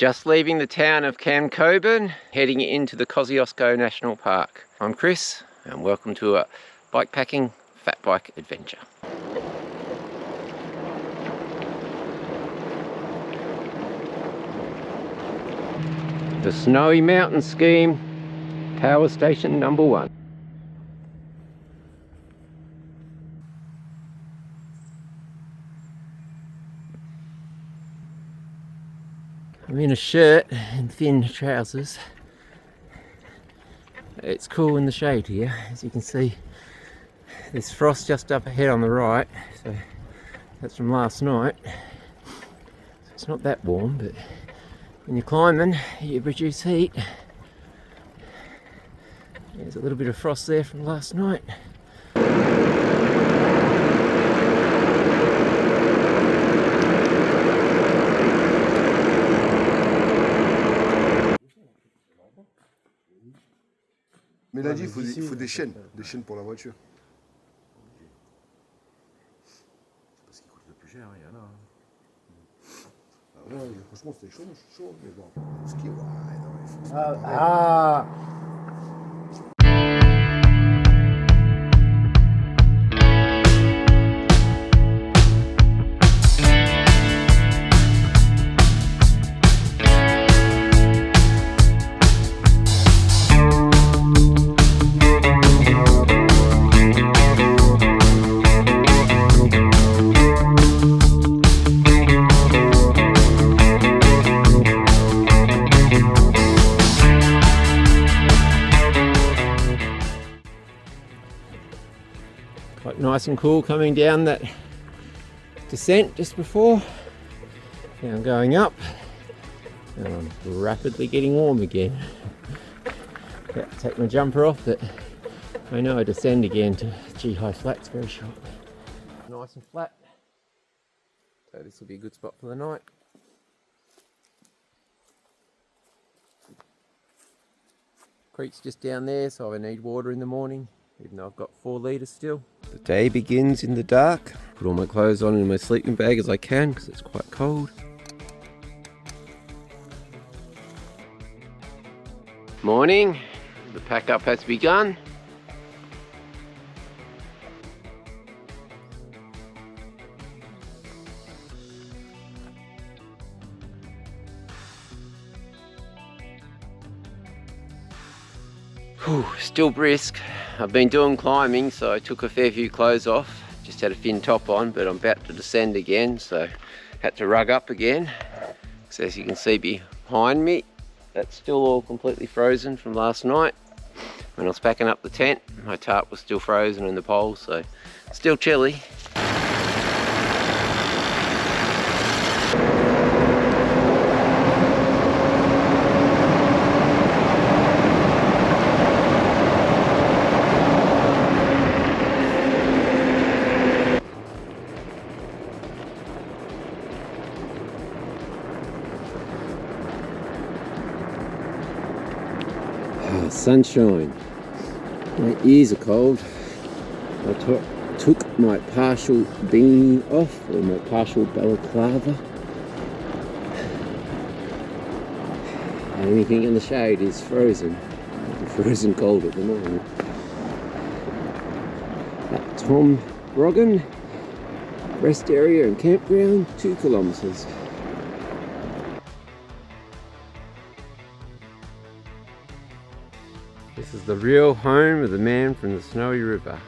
Just leaving the town of Khancoban, heading into the Kosciuszko National Park. I'm Chris, and welcome to a bikepacking fat bike adventure. The Snowy Mountain Scheme, Power Station number 1. I'm in a shirt and thin trousers. It's cool in the shade here. As you can see, there's frost just up ahead on the right, so that's from last night. So it's not that warm, but when you're climbing, you produce heat. There's a little bit of frost there from last night. Mais là, il faut des chaînes pour la voiture. Parce qu'il coûte le plus cher, il y en a. Ah ouais, franchement, c'était chaud, mais bon, ski, ouais, non, il faut se préparer. Quite nice and cool coming down that descent just before. Now I'm going up and I'm rapidly getting warm again. About to take my jumper off, but I know I descend again to G-high flats very short. Nice and flat, so this will be a good spot for the night. Creek's just down there, so I need water in the morning, even though I've got 4 litres still. The day begins in the dark. Put all my clothes on in my sleeping bag as I can because it's quite cold. Morning, the pack up has begun. Whew, still brisk. I've been doing climbing, so I took a fair few clothes off. Just had a thin top on, but I'm about to descend again, so had to rug up again. So as you can see behind me, that's still all completely frozen from last night. When I was packing up the tent, my tarp was still frozen in the pole, so still chilly. Sunshine. My ears are cold. I took my partial beanie off, or my partial balaclava. Anything in the shade is frozen. I'm frozen cold at the moment. At Tom Brogan rest area and campground, 2 kilometres. This is the real home of the man from the Snowy River.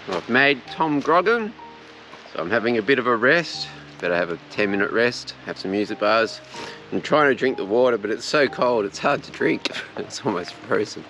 I've made Tom Grogan, so I'm having a bit of a rest. Better have a 10-minute rest, have some music bars. I'm trying to drink the water, but it's so cold, it's hard to drink. It's almost frozen.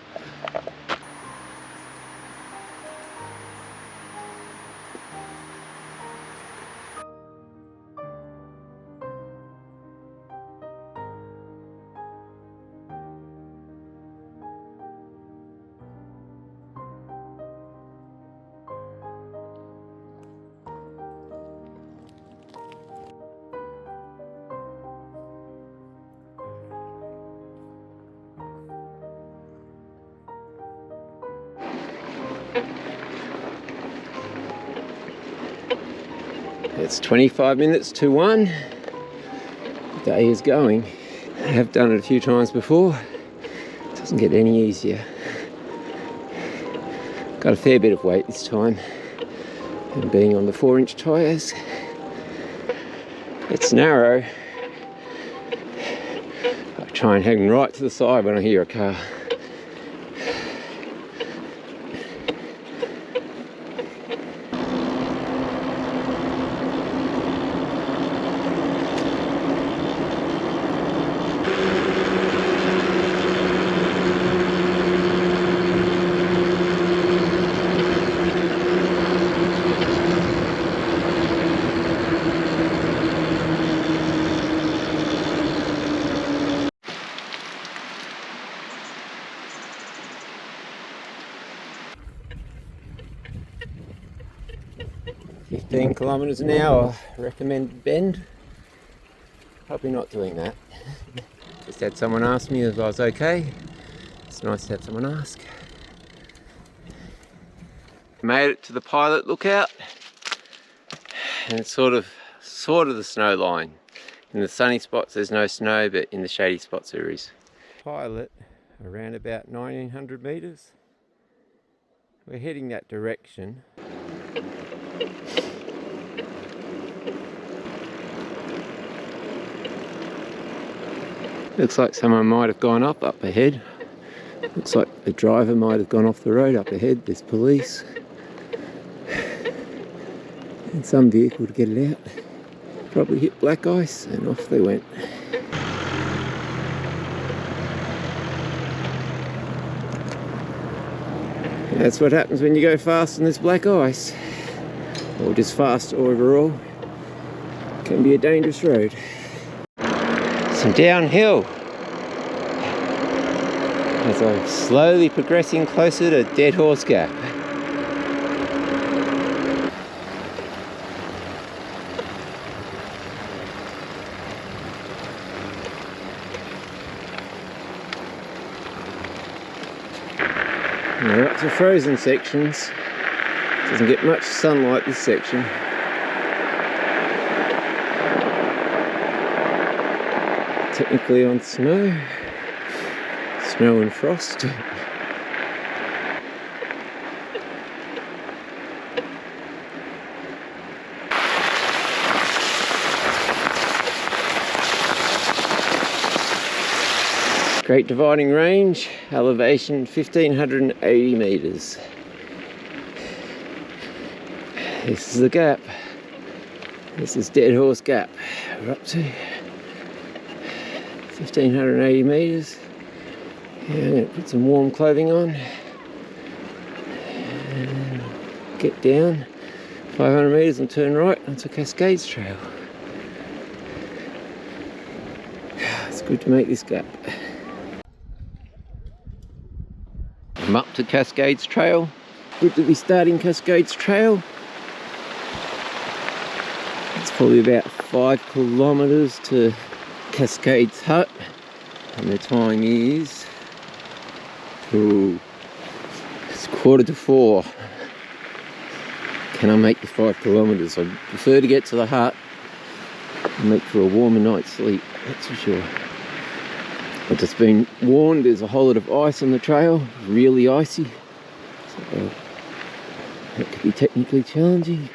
It's 25 minutes to 1. The day is going. I have done it a few times before. It doesn't get any easier. Got a fair bit of weight this time, and being on the 4-inch tyres. It's narrow. I try and hang right to the side when I hear a car. "15 kilometres an hour, recommended bend." Probably not doing that. Just had someone ask me if I was okay. It's nice to have someone ask. Made it to the pilot lookout, and it's sort of the snow line. In the sunny spots there's no snow, but in the shady spots there is. Pilot, around about 1900 metres. We're heading that direction. Looks like someone might have gone up ahead. Looks like the driver might have gone off the road up ahead. There's police. And some vehicle to get it out. Probably hit black ice and off they went. That's what happens when you go fast in this black ice. Or just fast overall. It can be a dangerous road. Some downhill as I'm slowly progressing closer to Dead Horse Gap. Now up to frozen sections. Doesn't get much sunlight this section. Technically on snow and frost. Great Dividing Range, elevation 1580 metres. This is the gap. This is Dead Horse Gap. We're up to 1580 metres. Yeah, I'm going to put some warm clothing on and get down 500 metres and turn right onto Cascades Trail. It's good to make this gap. I'm up to Cascades Trail. Good to be starting Cascades Trail. It's probably about 5 kilometres to Cascades Hut, and the time is it's 3:45. Can I make the 5 kilometres? I prefer to get to the hut and make for a warmer night's sleep, that's for sure. I've just been warned there's a whole lot of ice on the trail, really icy, so that could be technically challenging.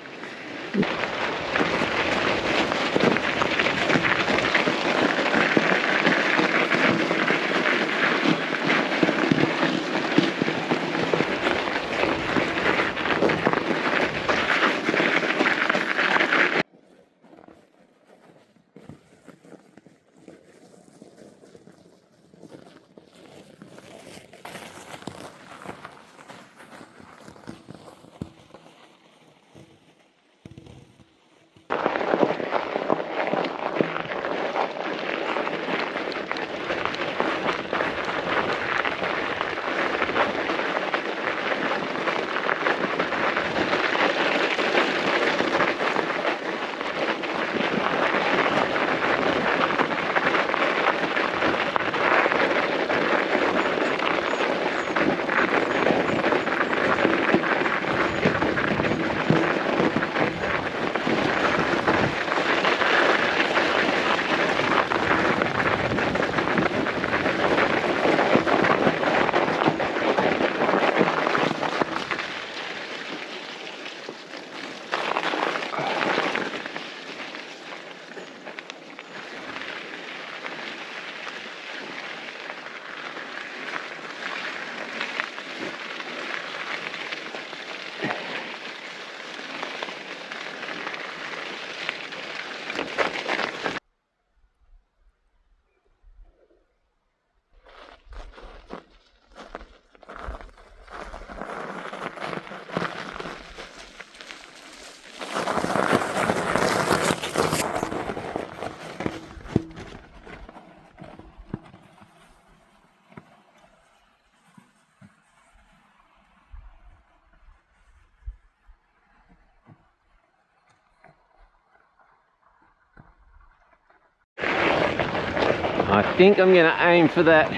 I think I'm going to aim for that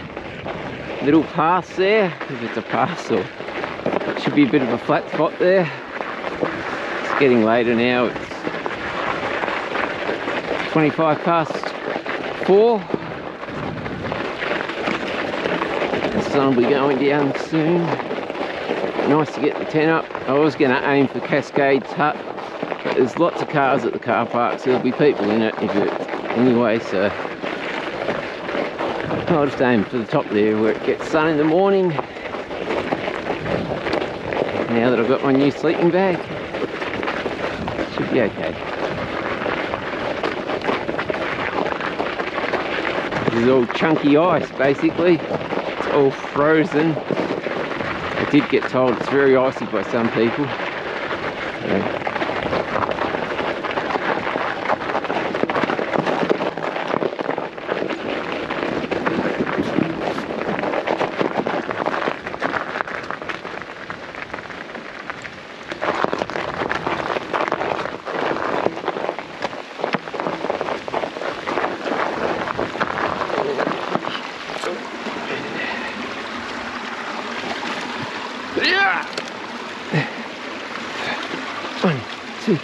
little pass there, if it's a pass, or it should be a bit of a flat spot there. It's getting later now, it's 25 past 4. The sun will be going down soon. Nice to get the tent up. I was going to aim for Cascades hut, but there's lots of cars at the car park, so there'll be people in it anyway, so I'll just aim for the top there where it gets sun in the morning. Now that I've got my new sleeping bag, should be okay. This is all chunky ice basically, it's all frozen. I did get told it's very icy by some people. So,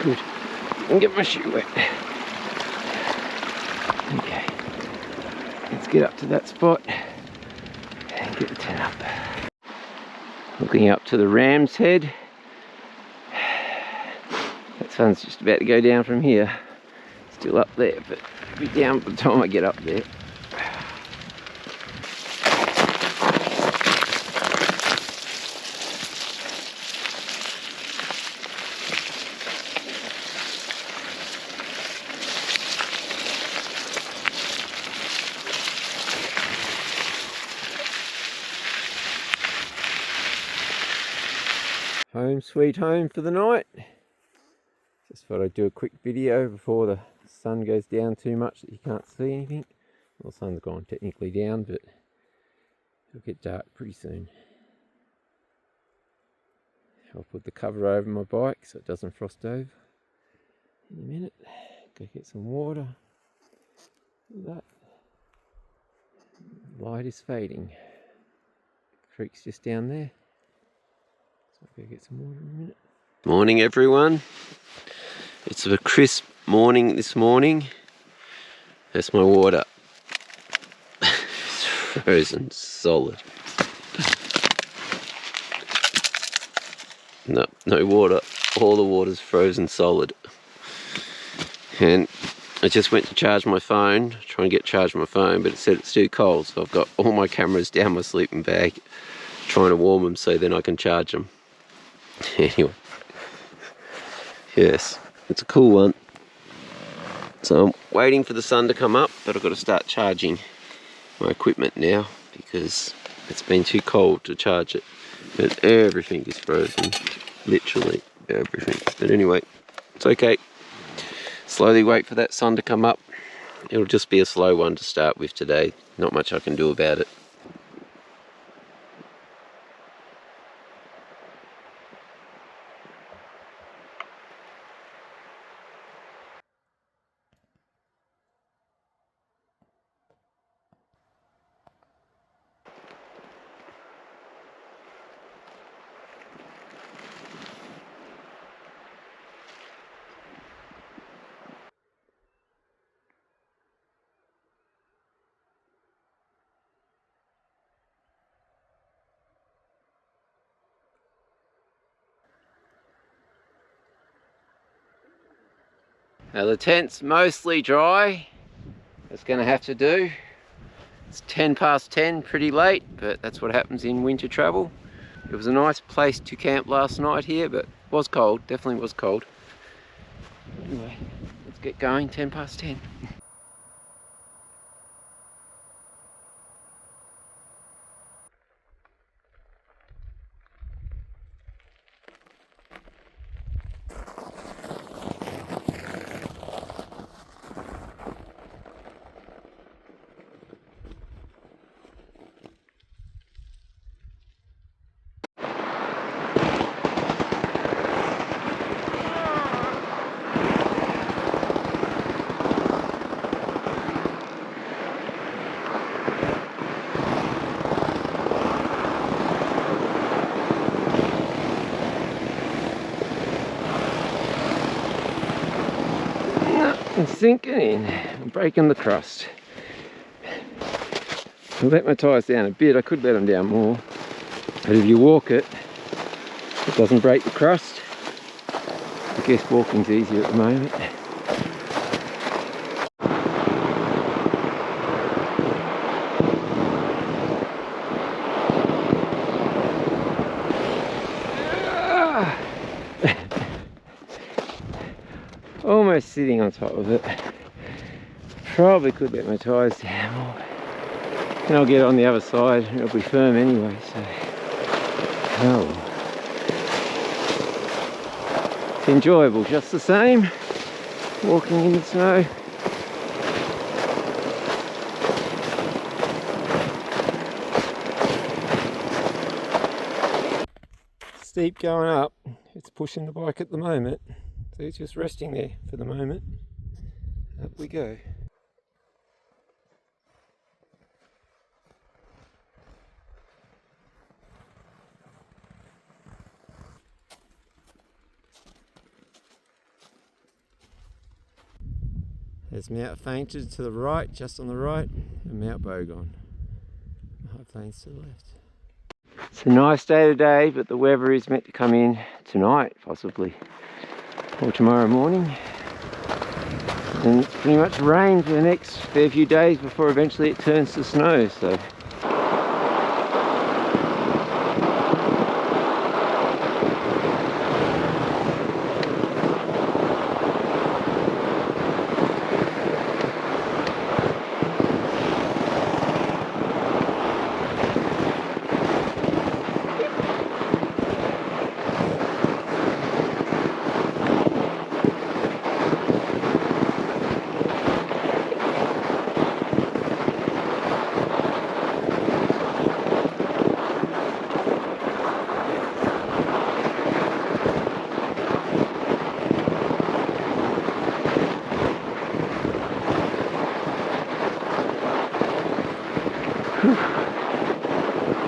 good. I can get my shoe wet. Okay. Let's get up to that spot and get the tent up. Looking up to the Ram's Head. That sun's just about to go down from here. Still up there, but it'll be down by the time I get up there. Home sweet home for the night. Just thought I'd do a quick video before the sun goes down too much that you can't see anything. Well, the sun's gone technically down, but it'll get dark pretty soon. I'll put the cover over my bike so it doesn't frost over in a minute. Go get some water. Look at that. Light is fading. Creek's just down there. So I'll go get some water in a minute. Morning everyone. It's a crisp morning this morning. That's my water. It's frozen solid. No water. All the water's frozen solid. And I just went to charge my phone, try and get charged my phone, but it said it's too cold, so I've got all my cameras down my sleeping bag, trying to warm them so then I can charge them. Anyway, yes, it's a cool one. So I'm waiting for the sun to come up, but I've got to start charging my equipment now because it's been too cold to charge it. But everything is frozen, literally everything. But anyway, it's okay. Slowly wait for that sun to come up. It'll just be a slow one to start with today. Not much I can do about it. Now the tent's mostly dry. It's going to have to do. It's 10 past 10, pretty late, but that's what happens in winter travel. It was a nice place to camp last night here, but it was cold, definitely was cold. Anyway, let's get going, 10 past 10. and sinking in and breaking the crust. I let my tyres down a bit. I could let them down more, but if you walk it, it doesn't break the crust. I guess walking's easier at the moment. Almost sitting on top of it. Probably could let my tyres down more. And I'll get on the other side and it'll be firm anyway, so oh. It's enjoyable just the same, walking in the snow. Steep going up, it's pushing the bike at the moment, so it's just resting there for the moment. Up we go. There's Mount Fainted to the right, just on the right, and Mount Bogon. High Plains to the left. It's a nice day today, but the weather is meant to come in tonight, possibly, or tomorrow morning. And it's pretty much rain for the next fair few days before eventually it turns to snow, so.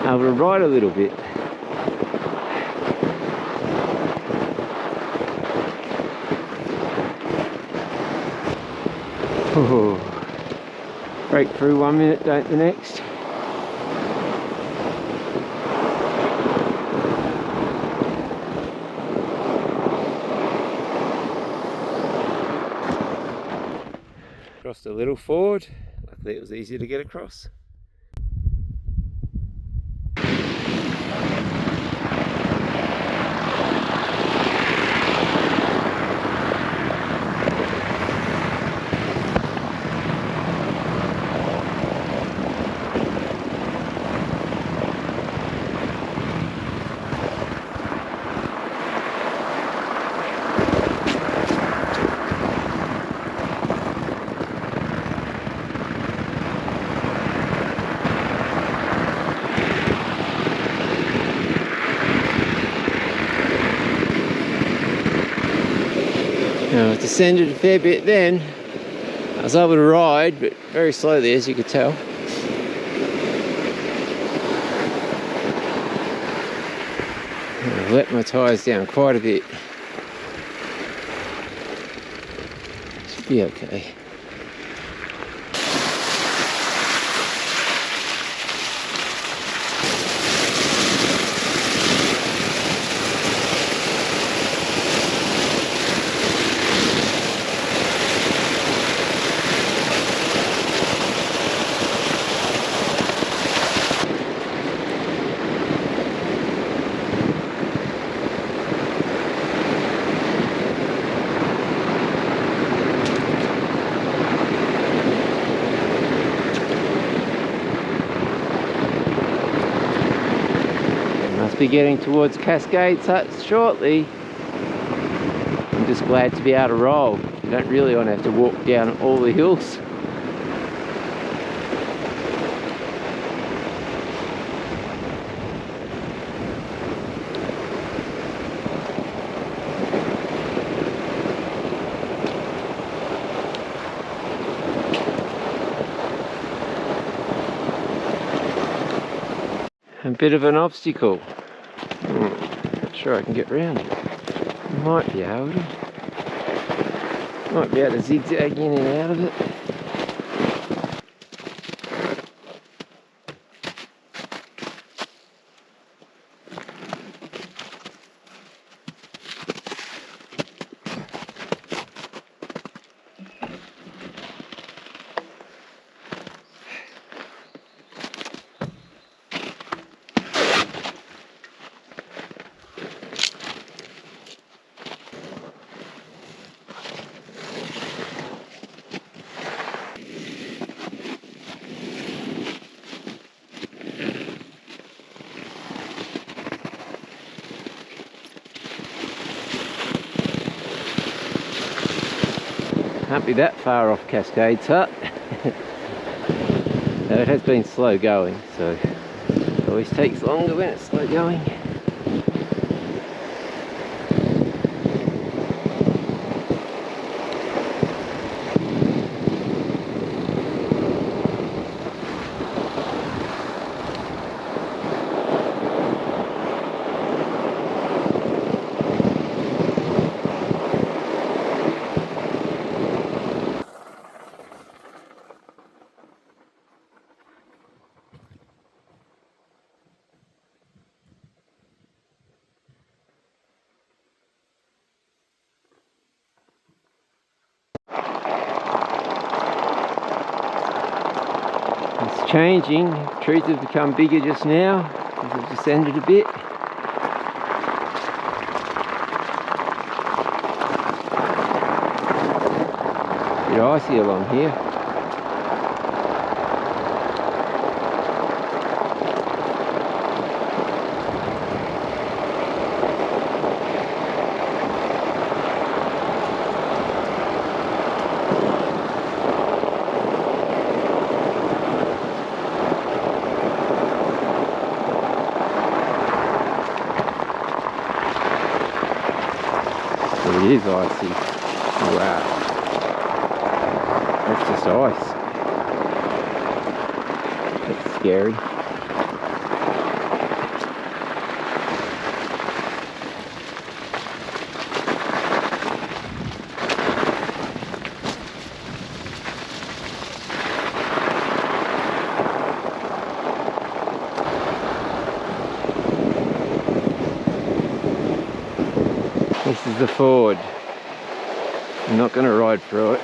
Able to ride a little bit. Oh. Break through 1 minute, don't the next. Crossed a little forward, luckily it was easier to get across. Now, I descended a fair bit then. I was able to ride, but very slowly, as you could tell. I've let my tyres down quite a bit. Should be okay. Be getting towards Cascades shortly. I'm just glad to be able to roll. You don't really want to have to walk down all the hills. A bit of an obstacle. Not sure I can get round it. Might be able to. Might be able to zigzag in and out of it. Can't be that far off Cascades Hut. No, it has been slow going, so it always takes longer when it's slow going. It's changing. Trees have become bigger just now because they've descended a bit. A bit icy along here. It is icy. Wow. That's just ice. That's scary. This is the ford. I'm not going to ride through it.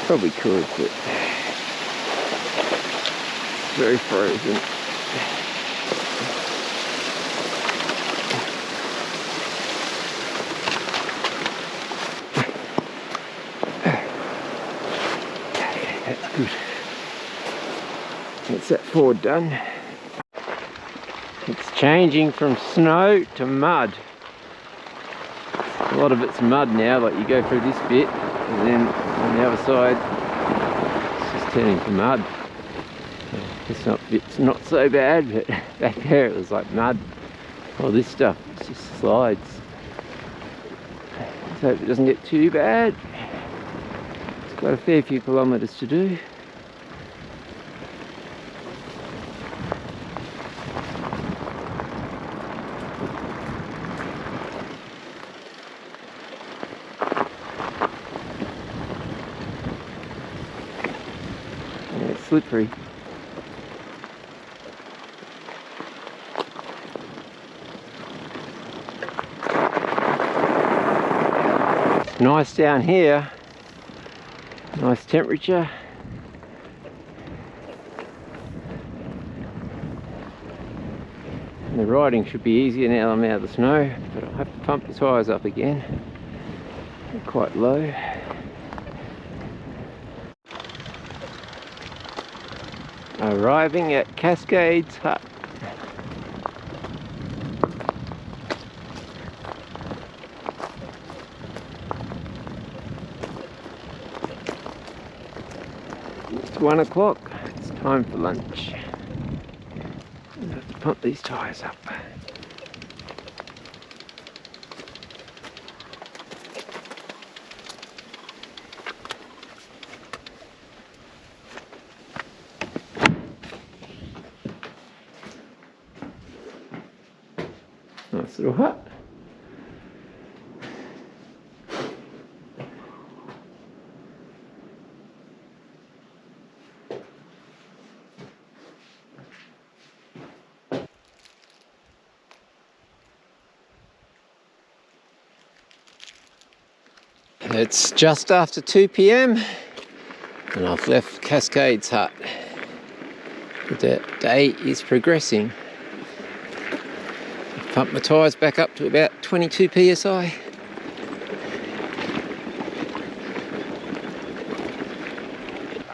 Probably could, but it's very frozen. Okay, that's good. That's that ford done. It's changing from snow to mud. A lot of it's mud now, like you go through this bit and then on the other side it's just turning to mud. It's not so bad, but back there it was like mud. All this stuff, it's just slides. Let's hope it doesn't get too bad. It's got a fair few kilometres to do. Slippery. It's nice down here, nice temperature. And the riding should be easier now that I'm out of the snow, but I'll have to pump the tyres up again. They're quite low. Arriving at Cascades Hut. It's 1 o'clock. It's time for lunch. I have to pump these tyres up. Nice little hut. It's just after 2 p.m. and I've left Cascades hut. The day is progressing. I've pumped my tyres back up to about 22 psi.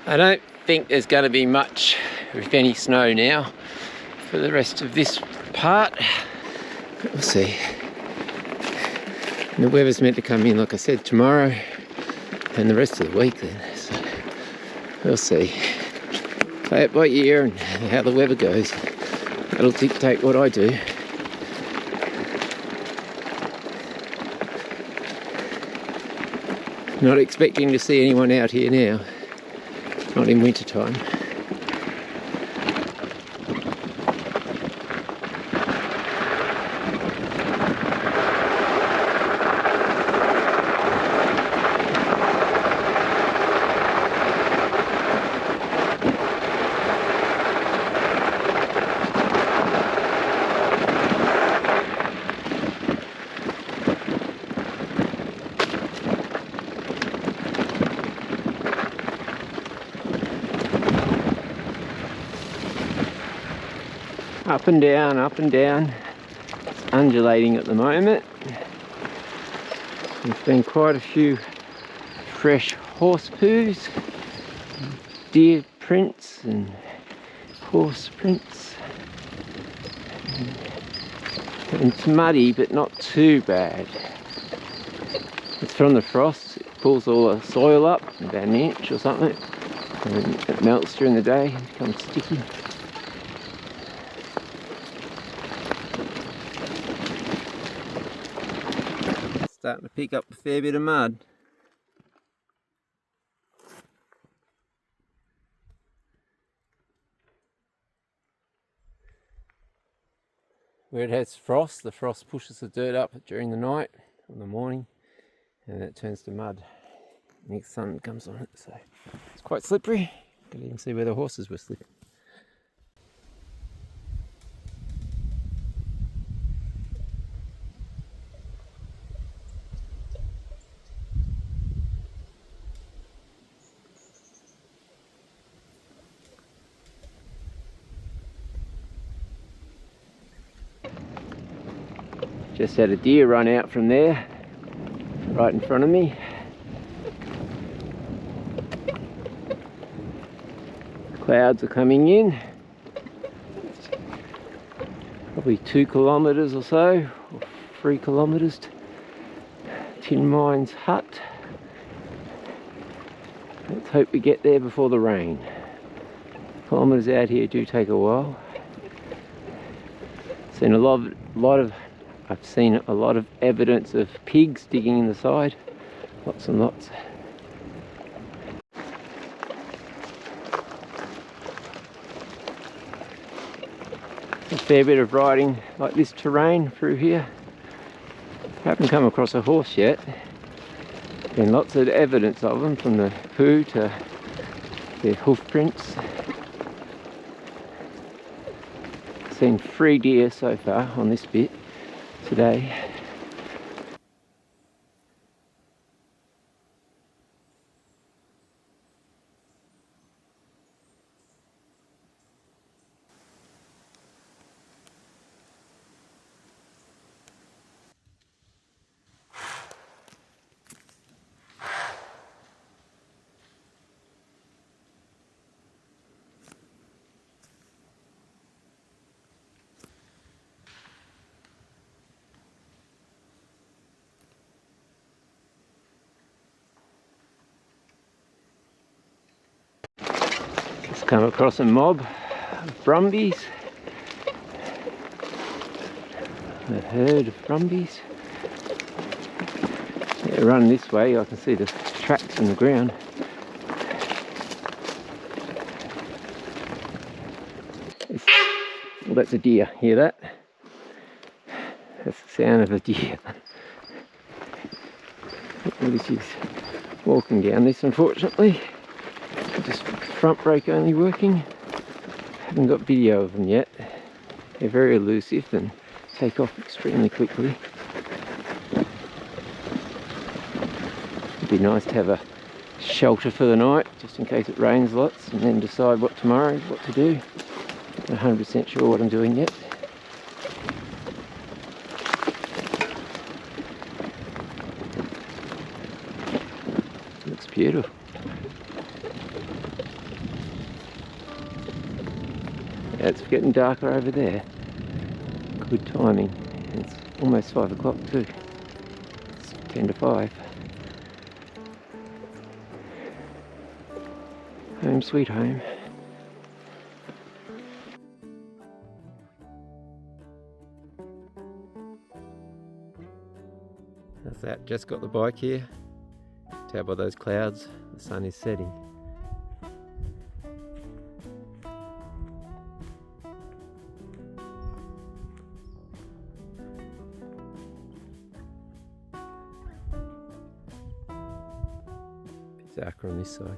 I don't think there's going to be much, if any, snow now for the rest of this part. We'll see. And the weather's meant to come in, like I said, tomorrow and the rest of the week then. So we'll see. Play it by ear and how the weather goes. That'll dictate what I do. Not expecting to see anyone out here now. Not in winter time. Up and down, up and down. It's undulating at the moment. There's been quite a few fresh horse poos, deer prints and horse prints. And it's muddy but not too bad. It's from the frost. It pulls all the soil up, about an inch or something, and it melts during the day and becomes sticky. Starting to pick up a fair bit of mud. Where it has frost, the frost pushes the dirt up during the night or the morning, and it turns to mud. And the sun comes on it, so it's quite slippery. You can even see where the horses were slipping. Just had a deer run out from there, right in front of me. Clouds are coming in. Probably 2 kilometres or so, or 3 kilometres to Tin Mine's hut. Let's hope we get there before the rain. Kilometres out here do take a while. Seen I've seen a lot of evidence of pigs digging in the side, lots and lots. A fair bit of riding like this terrain through here. I haven't come across a horse yet. Been lots of evidence of them, from the poo to their hoof prints. Seen 3 deer so far on this bit today. Come across a mob of brumbies, a herd of brumbies. Yeah, run this way, I can see the tracks in the ground. Well, that's a deer, hear that? That's the sound of a deer. She's walking down this, unfortunately. Just front brake only working. Haven't got video of them yet. They're very elusive and take off extremely quickly. It'd be nice to have a shelter for the night, just in case it rains lots, and then decide what tomorrow, what to do. Not 100% sure what I'm doing yet. Looks beautiful. Yeah, it's getting darker over there. Good timing. It's almost 5 o'clock too. It's 10 to 5. Home sweet home. How's that? Just got the bike here. Tell by those clouds, the sun is setting. Bit darker on this side.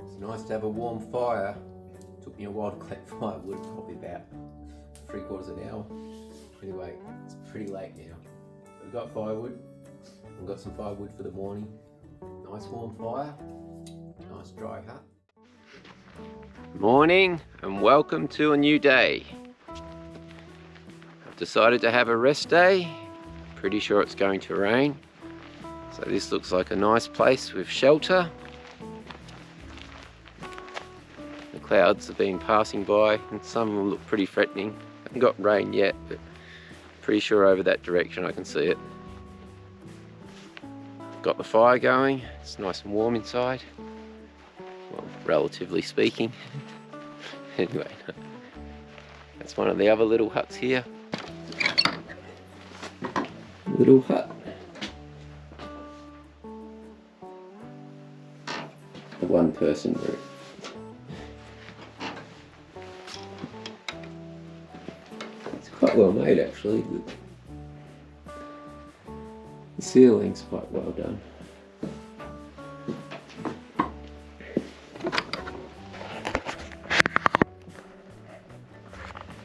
It's nice to have a warm fire. Took me a while to collect firewood, probably about 3/4 of an hour. Anyway, it's pretty late now. We've got firewood. We've got some firewood for the morning. Nice warm fire. Nice dry hut. Morning and welcome to a new day. I've decided to have a rest day. Pretty sure it's going to rain. So this looks like a nice place with shelter. The clouds have been passing by and some of them look pretty threatening. Haven't got rain yet, but pretty sure over that direction I can see it. Got the fire going. It's nice and warm inside. Well, relatively speaking. Anyway, that's one of the other little huts here. Little hut. The one person room. It's quite well made actually. The ceiling's quite well done.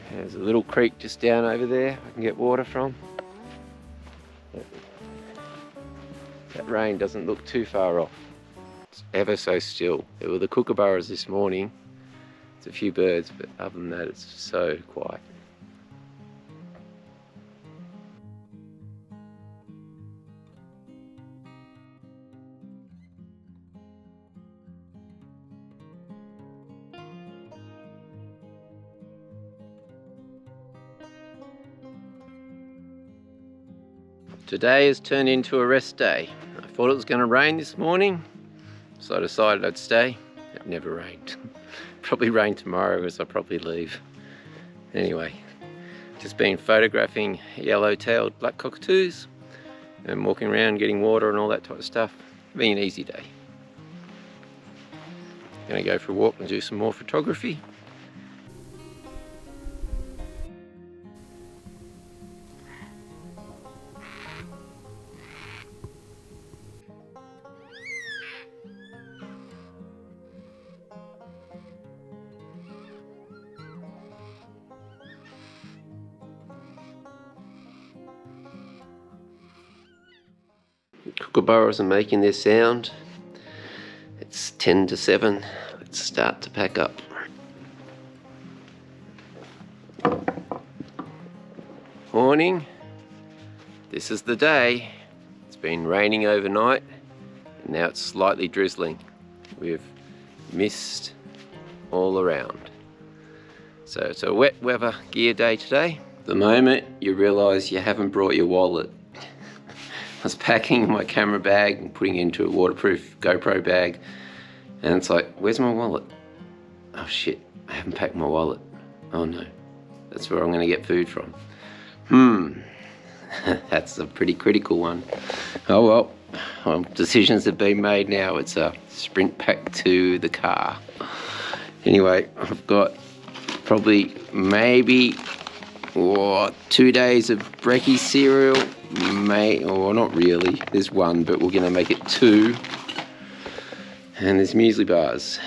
There's a little creek just down over there I can get water from. That rain doesn't look too far off. It's ever so still. There were the kookaburras this morning. There's a few birds, but other than that it's so quiet. Today has turned into a rest day. I thought it was going to rain this morning, so I decided I'd stay. It never rained. Probably rain tomorrow as I probably leave. Anyway, just been photographing yellow-tailed black cockatoos and walking around getting water and all that type of stuff. Been an easy day. Gonna go for a walk and do some more photography. Kookaburras are making their sound. It's 10 to 7. Let's start to pack up. Morning. This is the day. It's been raining overnight and now it's slightly drizzling with mist all around. So it's a wet weather gear day today. The moment you realise you haven't brought your wallet. I was packing my camera bag and putting it into a waterproof GoPro bag, and it's like, where's my wallet? Oh shit, I haven't packed my wallet. Oh no, that's where I'm gonna get food from. That's a pretty critical one. Oh well, decisions have been made now. It's a sprint back to the car. Anyway, I've got probably maybe 2 days of brekkie cereal, or not really, there's one, but we're going to make it 2. And there's muesli bars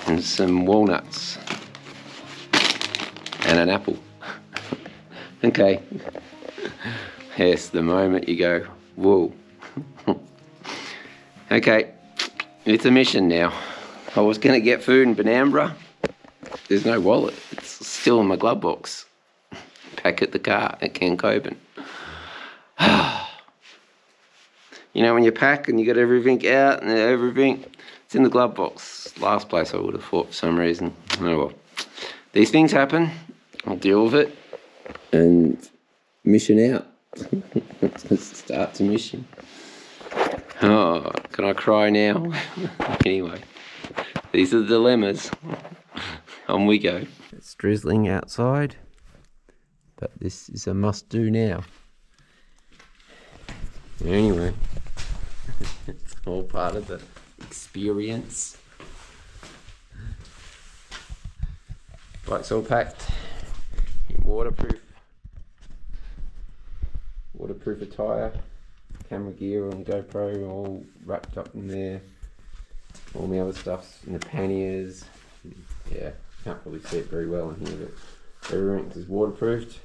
and some walnuts and an apple. Okay. Yes, the moment you go, whoa. Okay, it's a mission now. I was going to get food in Benambra. There's no wallet. It's still in my glove box. Back at the car at Khancoban. You know when you pack and you got everything out and everything, it's in the glove box. Last place I would have thought for some reason. Oh well. These things happen. I'll deal with it. And mission out. Let's start to mission. Oh, can I cry now? Anyway, these are the dilemmas. On we go. It's drizzling outside, but this is a must-do now. Anyway, it's all part of the experience. Bike's all packed in waterproof attire, camera gear and GoPro all wrapped up in there. All my other stuff's in the panniers. Yeah, can't probably see it very well in here, but everything is waterproofed.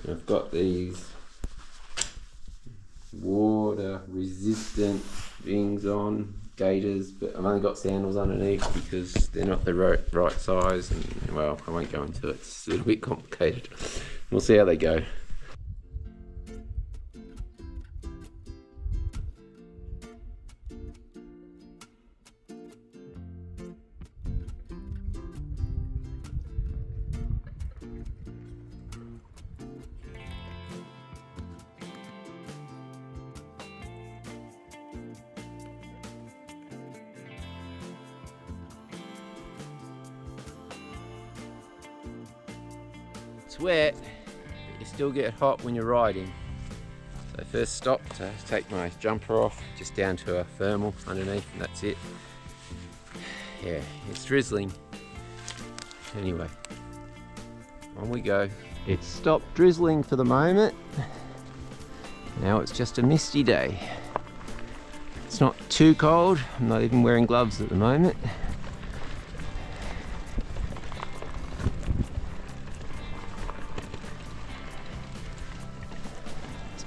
And I've got these water resistant things on, gaiters, but I've only got sandals underneath because they're not the right size, and well, I won't go into it, it's a little bit complicated. We'll see how they go. It's wet, but you still get hot when you're riding. So first stopped to take my jumper off, just down to a thermal underneath, and that's it. Yeah, it's drizzling. Anyway, on we go. It's stopped drizzling for the moment. Now it's just a misty day. It's not too cold. I'm not even wearing gloves at the moment.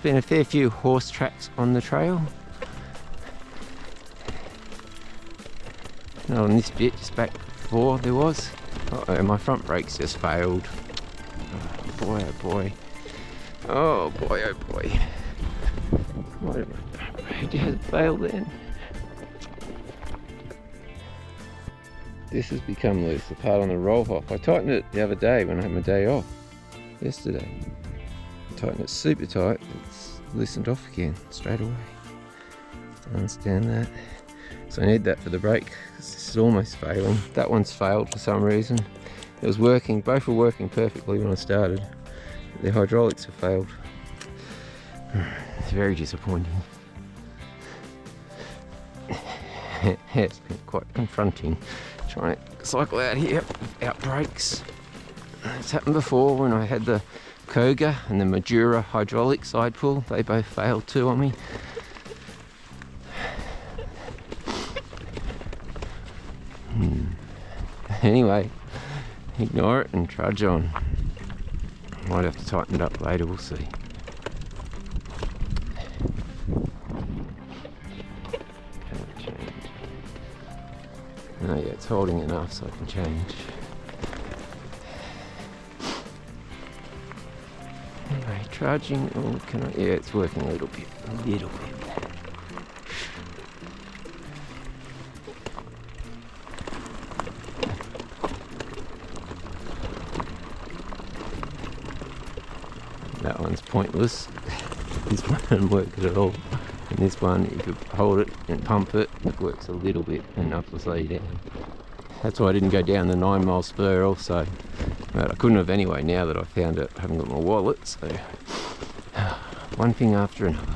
Been a fair few horse tracks on the trail. Not on this bit, just back before there was. Uh-oh, my front brakes just failed. Oh boy, oh boy. Oh boy, oh boy. Why did it fail then? This has become loose, the part on the roll hop. I tightened it the other day when I had my day off. Yesterday. Tighten it super tight, it's loosened off again straight away. Don't understand that. So I need that for the brake because this is almost failing. That one's failed for some reason. It was working, both were working perfectly when I started. The hydraulics have failed. It's very disappointing. It's been quite confronting trying to cycle out here without brakes. It's happened before when I had the Koga and the Majura hydraulic side pull. They both failed too on me. Anyway, ignore it and trudge on. Might have to tighten it up later, we'll see. Oh yeah, it's holding enough so I can change. Anyway, trudging, oh, can I, yeah, it's working a little bit. That one's pointless. This one doesn't work at all. And this one, you could hold it and pump it, it works a little bit enough to slow you down. That's why I didn't go down the 9 mile spur also. But I couldn't have anyway now that I found it. I haven't got my wallet, so one thing after another.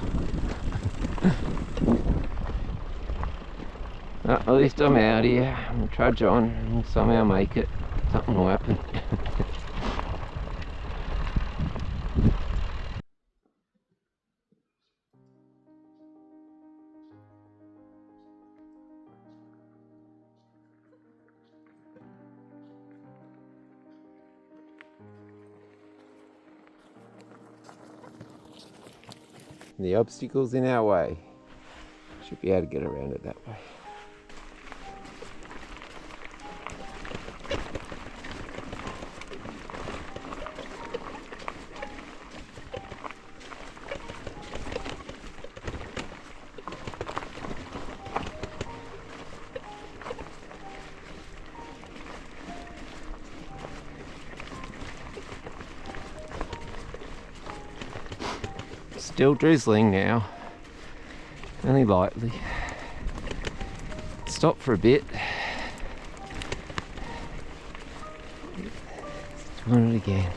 At least I'm out here. I'll trudge on and somehow make it. Something will happen. The obstacle's in our way. Should be able to get around it that way. Still drizzling now, only lightly. Stop for a bit. Doing it again.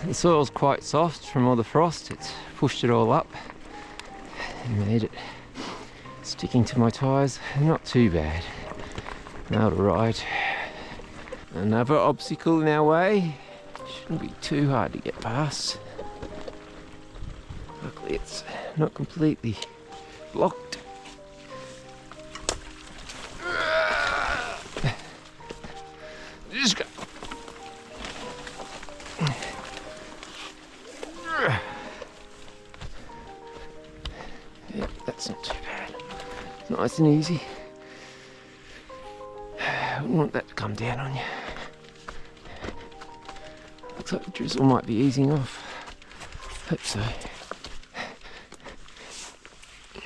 The soil's quite soft from all the frost. It's pushed it all up and made it sticking to my tyres. Not too bad. Now to ride. Another obstacle in our way. Shouldn't be too hard to get past. Luckily it's not completely blocked. Just go. Yep, that's not too bad. Nice and easy. Wouldn't want that to come down on you. Looks like the drizzle might be easing off. Hope so.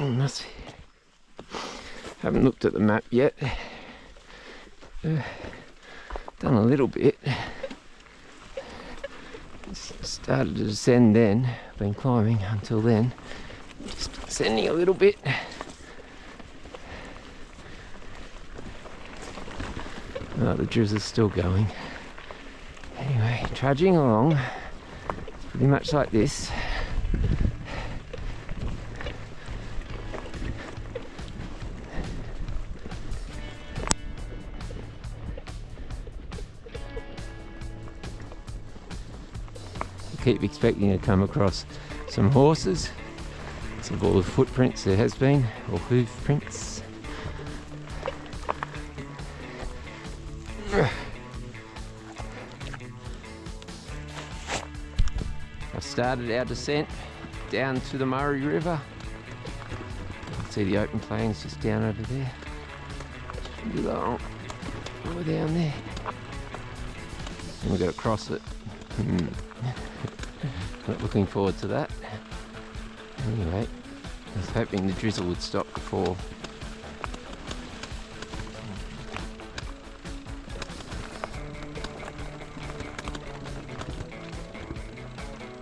Must. Haven't looked at the map yet. Done a little bit. Started to descend then. Been climbing until then. Just descending a little bit. Oh, the drizzle's still going. Anyway, trudging along. It's pretty much like this. Keep expecting to come across some horses. Some of all the footprints there has been, or hoof prints. I've started our descent down to the Murray River. See the open plains just down over there. Shouldn't be long. We're down there. And we've got to cross it. Not looking forward to that. Anyway, I was hoping the drizzle would stop before.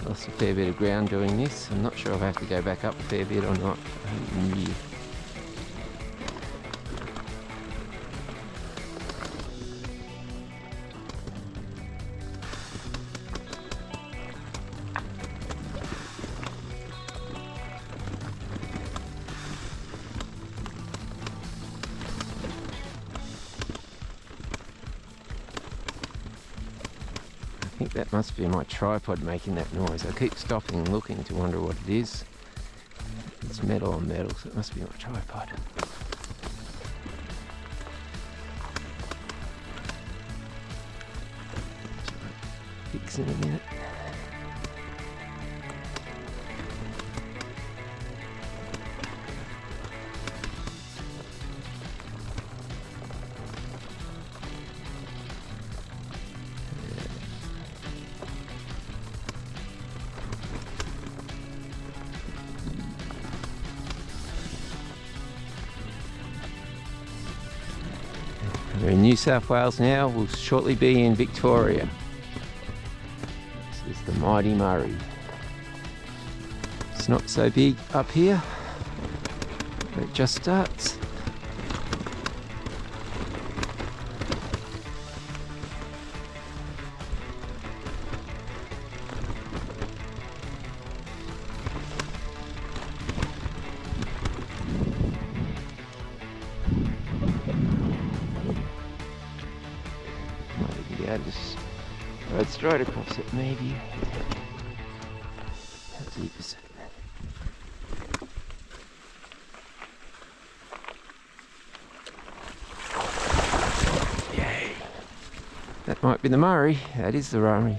Lost a fair bit of ground doing this. I'm not sure if I have to go back up a fair bit or not. I think that must be my tripod making that noise. I keep stopping and looking to wonder what it is. It's metal on metal, so it must be my tripod. Fix in a minute. We're in New South Wales now, we'll shortly be in Victoria. This is the mighty Murray. It's not so big up here, but it just starts. just rode straight across it maybe. How deep is it? Yay! That might be the Murray. That is the Murray.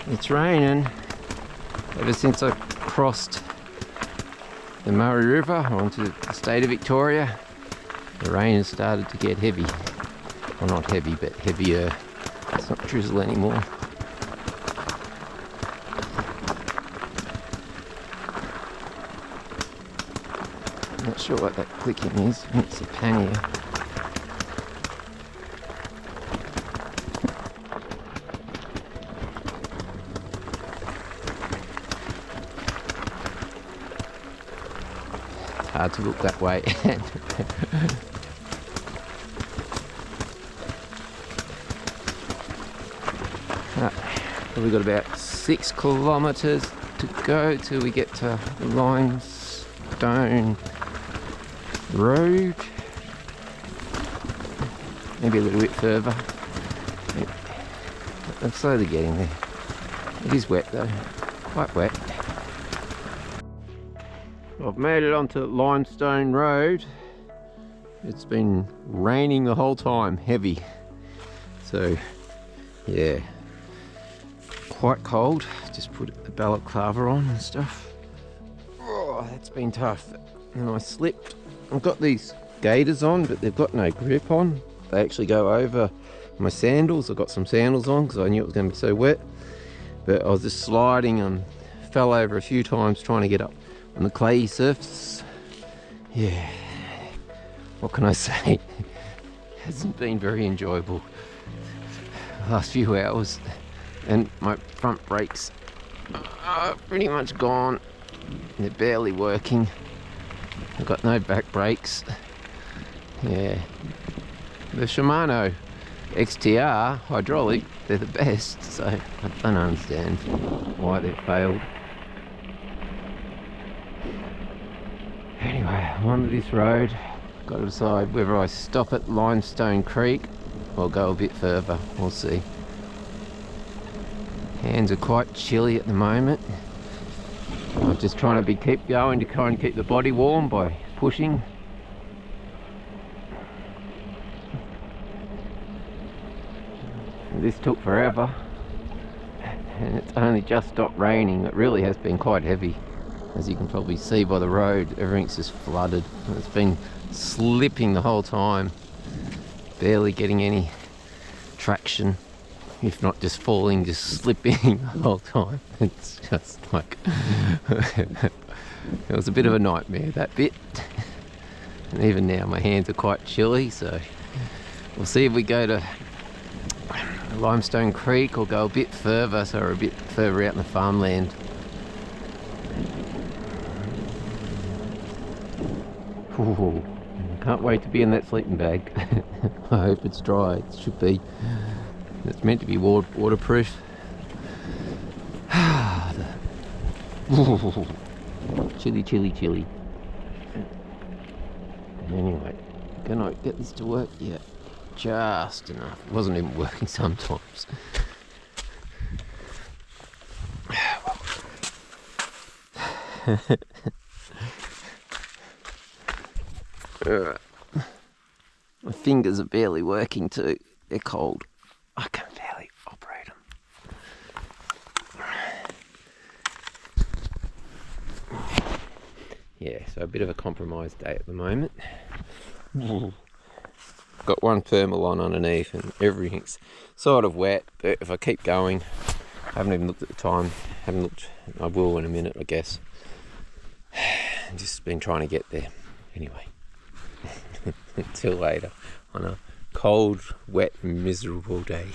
It's raining ever since I crossed the Murray River onto the state of Victoria. The rain has started to get heavy. Well, not heavy, but heavier. It's not drizzle anymore. I'm not sure what that clicking is. I think it's a pannier. Hard to look that way. We've got about 6 kilometres to go till we get to Limestone Rd. Maybe a little bit further. I'm slowly getting there. It is wet though, quite wet. I've made it onto Limestone Rd. It's been raining the whole time, heavy. So, yeah, quite cold. Just put the balaclava on and stuff. Oh, that's been tough. And I slipped. I've got these gaiters on, but they've got no grip on. They actually go over my sandals. I've got some sandals on because I knew it was going to be so wet. But I was just sliding and fell over a few times trying to get up on the clayey surface. Yeah, what can I say? Hasn't been very enjoyable the last few hours, and my front brakes are pretty much gone. They're barely working. I've got no back brakes. Yeah, the Shimano XTR hydraulic, they're the best, so I don't understand why they've failed. Anyway, I'm on this road. Got to decide whether I stop at Limestone Creek or go a bit further. We'll see. Hands are quite chilly at the moment. I'm just trying to keep going to try and keep the body warm by pushing. This took forever, and it's only just stopped raining. It really has been quite heavy. As you can probably see by the road, everything's just flooded. It's been slipping the whole time, barely getting any traction, if not just falling, just slipping the whole time. It's just like, it was a bit of a nightmare, that bit. And even now my hands are quite chilly, so we'll see if we go to Limestone Creek or go a bit further, so we're a bit further out in the farmland. Ooh, can't wait to be in that sleeping bag. I hope it's dry. It should be. It's meant to be waterproof. Chilly, chilly, chilly. Anyway, can I get this to work? Yeah, just enough. It wasn't even working sometimes. My fingers are barely working too. They're cold. I can barely operate them. Yeah, so a bit of a compromised day at the moment. Got one thermal on underneath and everything's sort of wet, but if I keep going, I haven't even looked at the time. Haven't looked. I will in a minute, I guess. Just been trying to get there. Anyway. Until later on a cold, wet, miserable day.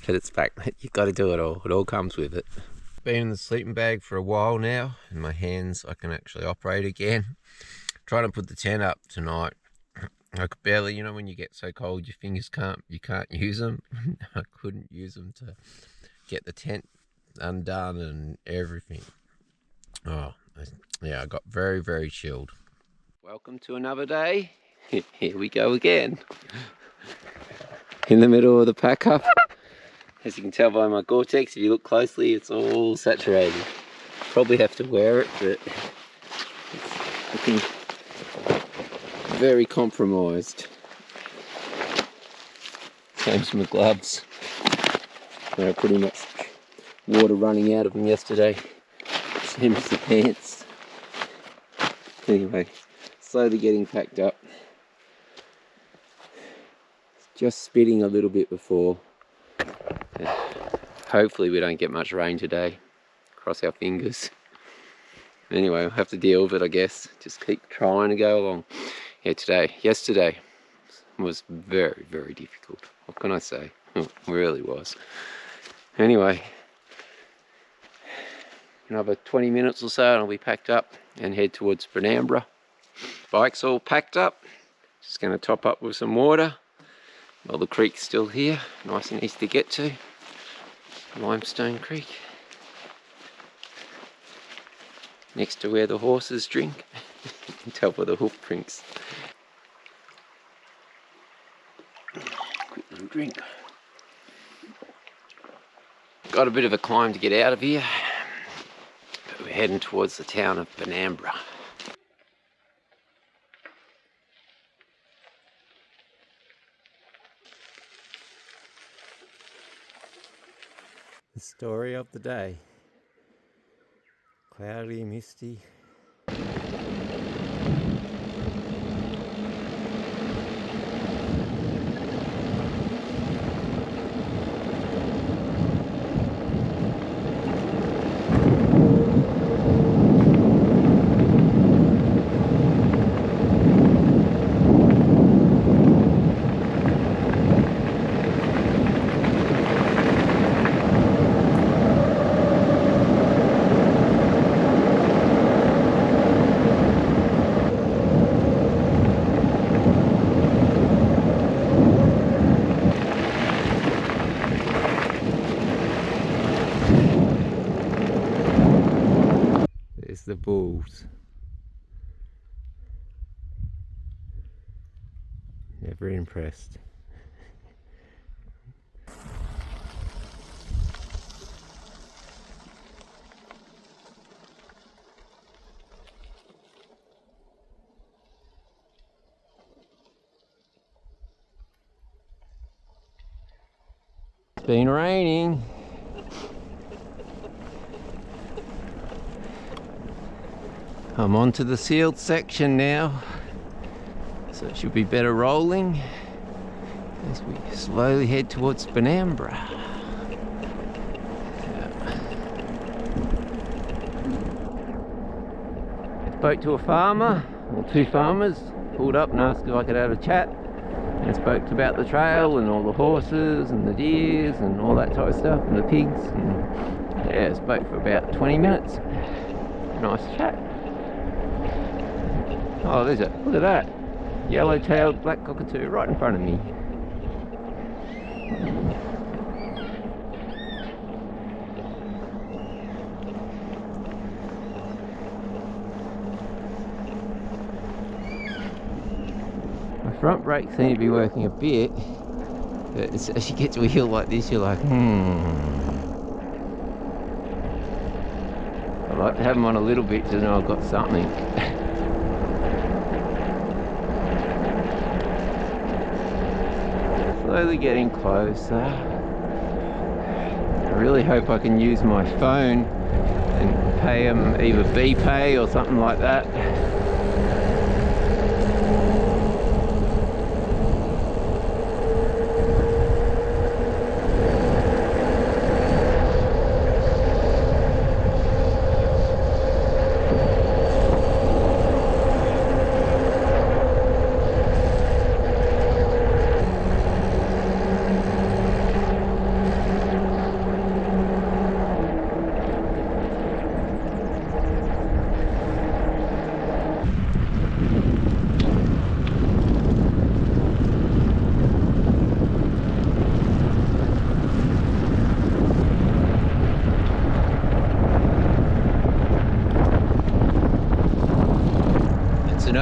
But it's back. You've got to do it all. It all comes with it. Been in the sleeping bag for a while now, and my hands, I can actually operate again. Trying to put the tent up tonight. I could barely, you know, when you get so cold, your fingers you can't use them. I couldn't use them to get the tent undone and everything. Oh, yeah, I got very, very chilled. Welcome to another day. Here we go again. In the middle of the pack up. As you can tell by my Gore-Tex, if you look closely, it's all saturated. Probably have to wear it, but it's looking very compromised. Same as my gloves. They're pretty much water running out of them yesterday. Same as the pants. Anyway, slowly getting packed up. Just spitting a little bit before. Hopefully we don't get much rain today. Cross our fingers. Anyway, we'll have to deal with it, I guess. Just keep trying to go along. Yeah, yesterday was very, very difficult. What can I say? It really was. Anyway, another 20 minutes or so and I'll be packed up and head towards Benambra. Bike's all packed up. Just going to top up with some water. Well, the creek's still here. Nice and easy to get to. Limestone Creek. Next to where the horses drink. You can tell by the hoof prints. Quick little drink. Got a bit of a climb to get out of here. But we're heading towards the town of Benambra. The story of the day. Cloudy, misty. The bulls. Never impressed. It's been raining. I'm on to the sealed section now, so it should be better rolling as we slowly head towards Benambra. Spoke to a farmer, or two farmers, pulled up and asked if I could have a chat, and spoke about the trail and all the horses and the deers and all that type of stuff, and the pigs, and yeah, spoke for about 20 minutes. Nice chat. Oh, there's it. Look at that. Yellow-tailed black cockatoo right in front of me. My front brakes seem to be working a bit, but as you get to a hill like this, you're like, I like to have them on a little bit to know I've got something. Slowly getting closer. I really hope I can use my phone and pay them either BPay or something like that.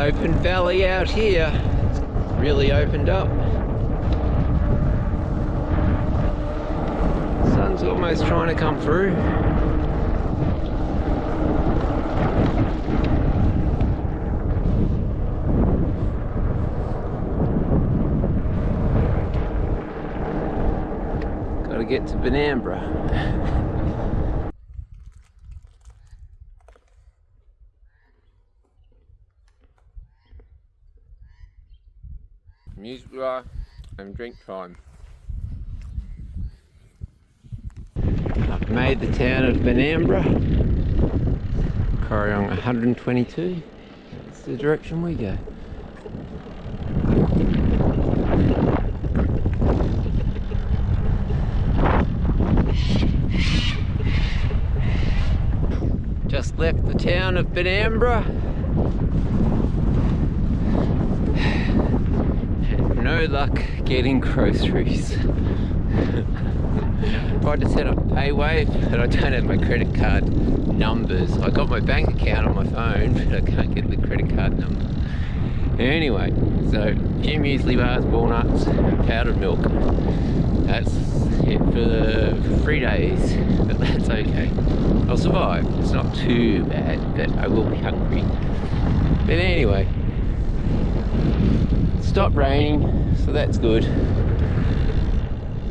open valley out here. It's really opened up. Sun's almost trying to come through. Gotta get to Benambra. Music bar and drink time. I've made the town of Benambra. Corryong 122. That's the direction we go. Just left the town of Benambra. No luck getting groceries. Tried to set up PayWave, but I don't have my credit card numbers. I got my bank account on my phone, but I can't get the credit card number. Anyway, so a few muesli bars, walnuts, and powdered milk. That's it for 3 days, but that's okay. I'll survive. It's not too bad, but I will be hungry. But anyway, it stopped raining, so that's good.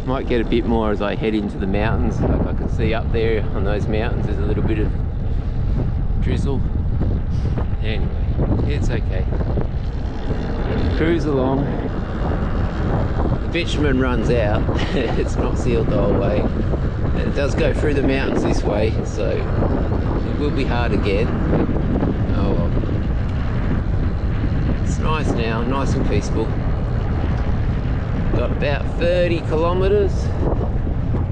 Might get a bit more as I head into the mountains. Like I can see up there on those mountains, there's a little bit of drizzle. Anyway, it's okay. Cruise along. The bitumen runs out. It's not sealed the whole way. And it does go through the mountains this way, so it will be hard again. Oh well. It's nice now, nice and peaceful. Got about 30 kilometres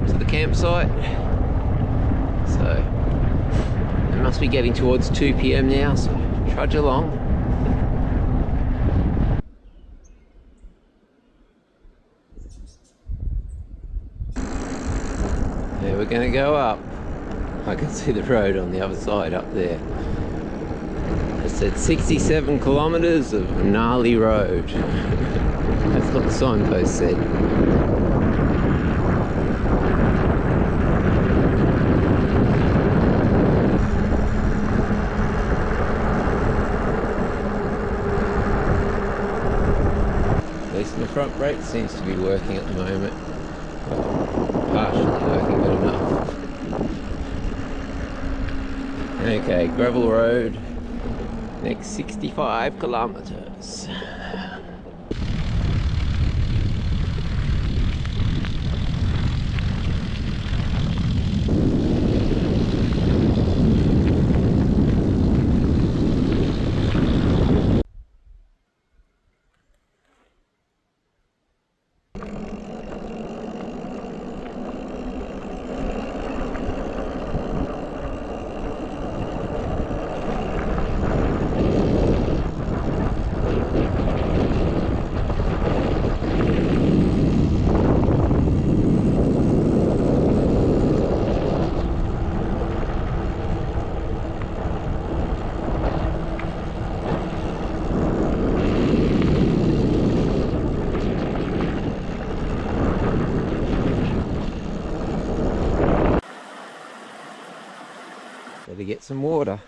to the campsite. So it must be getting towards 2 PM now, so trudge along. Now we're going to go up. I can see the road on the other side up there. It said 67 kilometres of gnarly road. That's what the signpost said. At least the front brake seems to be working at the moment. Well, partially working, but enough. Okay, gravel road. Next 65 kilometres. Better get some water.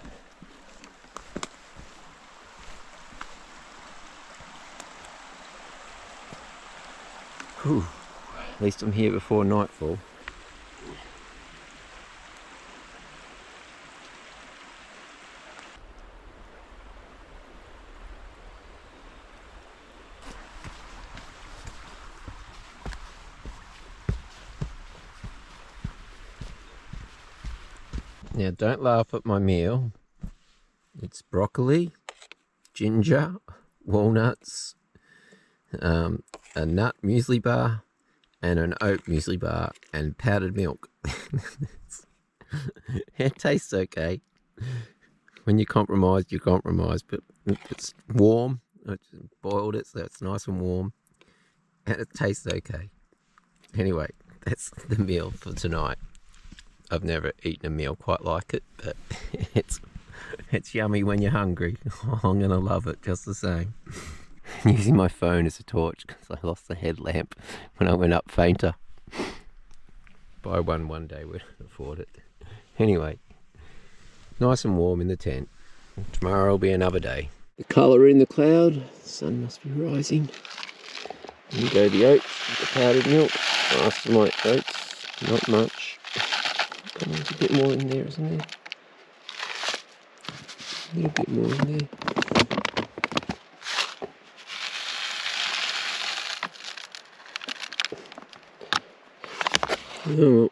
Whew. At least I'm here before nightfall. Now don't laugh at my meal. It's broccoli, ginger, walnuts, a nut muesli bar, and an oat muesli bar, and powdered milk. It tastes okay. When you compromise, but it's warm. I just boiled it so it's nice and warm, and it tastes okay. Anyway, that's the meal for tonight. I've never eaten a meal quite like it, but it's It's yummy when you're hungry. I'm gonna love it just the same. Using my phone as a torch because I lost the headlamp when I went up fainter. Buy one day, we'd afford it. Anyway, nice and warm in the tent. Tomorrow will be another day. The colour in the cloud, the sun must be rising. And go the oats with the powdered milk. After my oats, not much. There's a bit more in there, isn't there? A little bit more in there. Oh,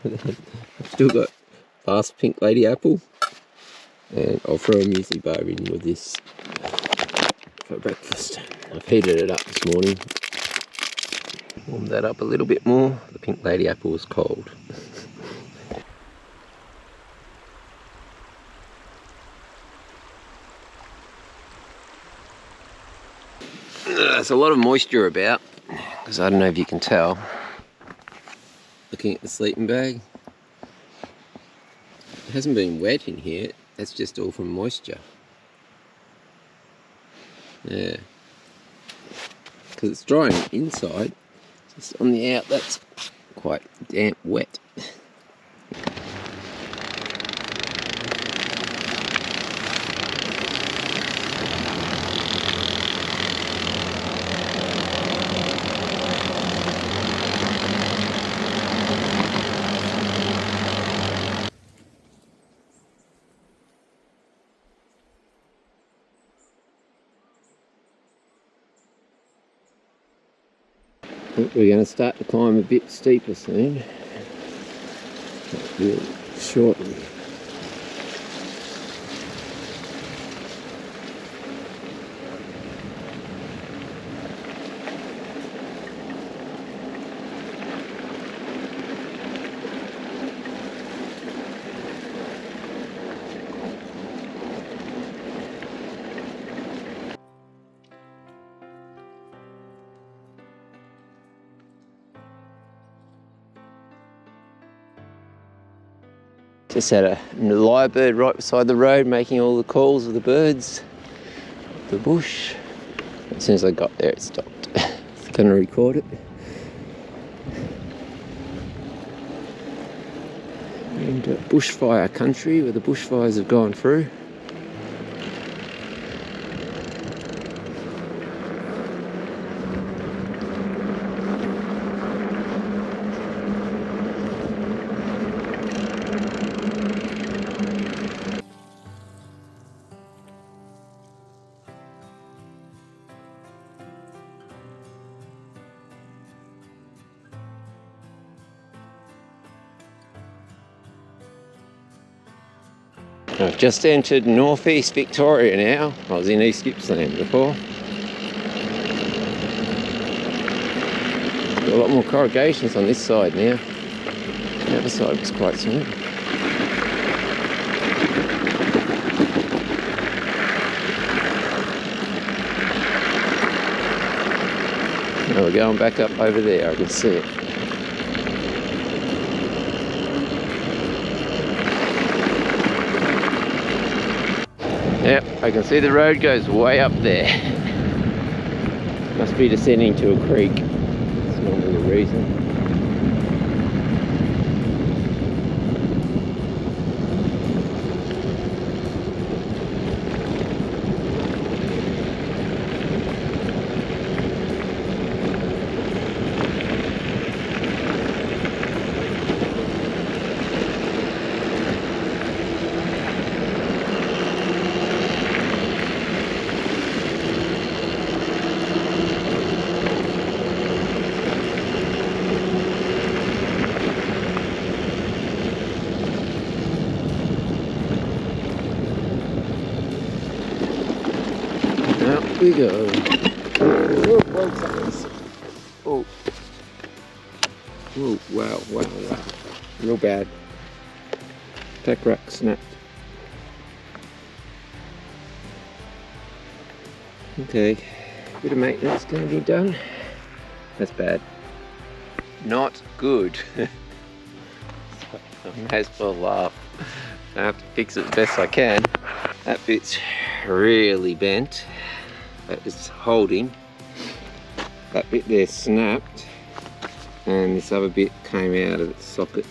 I've still got fast pink lady apple, and I'll throw a muesli bar in with this for breakfast. I've heated it up this morning, warmed that up a little bit more. The pink lady apple was cold. There's a lot of moisture about, because I don't know if you can tell. Looking at the sleeping bag, it hasn't been wet in here, that's just all from moisture. Yeah, because it's drying inside, just on the out that's quite damp wet. I think we're going to start to climb a bit steeper soon, really shortly. Just had a lyrebird right beside the road making all the calls of the birds, the bush. As soon as I got there it stopped. It's going to record it. And bushfire country where the bushfires have gone through. I've just entered northeast Victoria now. I was in East Gippsland before. Got a lot more corrugations on this side now. The other side was quite smooth. Now we're going back up over there, I can see it. Yep, I can see the road goes way up there. Must be descending to a creek. That's normally the reason. We go. Oh. Oh, wow. Real bad. Tack rack snapped. Okay, bit of maintenance going to be done. That's bad. Not good. I may as well laugh. I have to fix it the best I can. That bit's really bent. That is holding. That bit there snapped, and this other bit came out of its socket.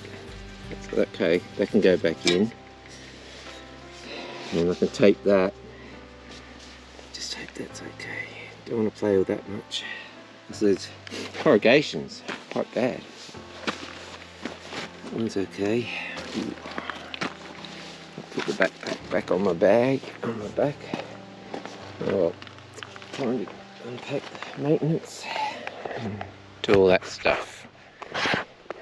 That's okay, that can go back in. And I can tape that. Just hope that's okay. Don't want to play with that much. Because there's corrugations, quite bad. That one's okay. Ooh. I'll put the backpack back on my bag, on my back. Oh, time to unpack the maintenance. Do all that stuff.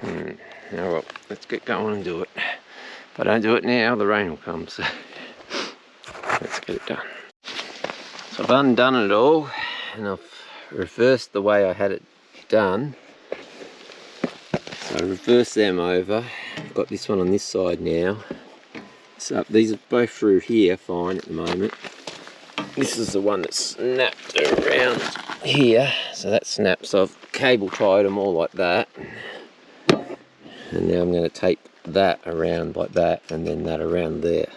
Oh well, let's get going and do it. If I don't do it now, the rain will come, so let's get it done. So I've undone it all, and I've reversed the way I had it done. So I reversed them over. I've got this one on this side now. So these are both through here fine at the moment. This is the one that snapped around here. So that snapped, so I've cable tied them all like that. And now I'm going to tape that around like that, and then that around there.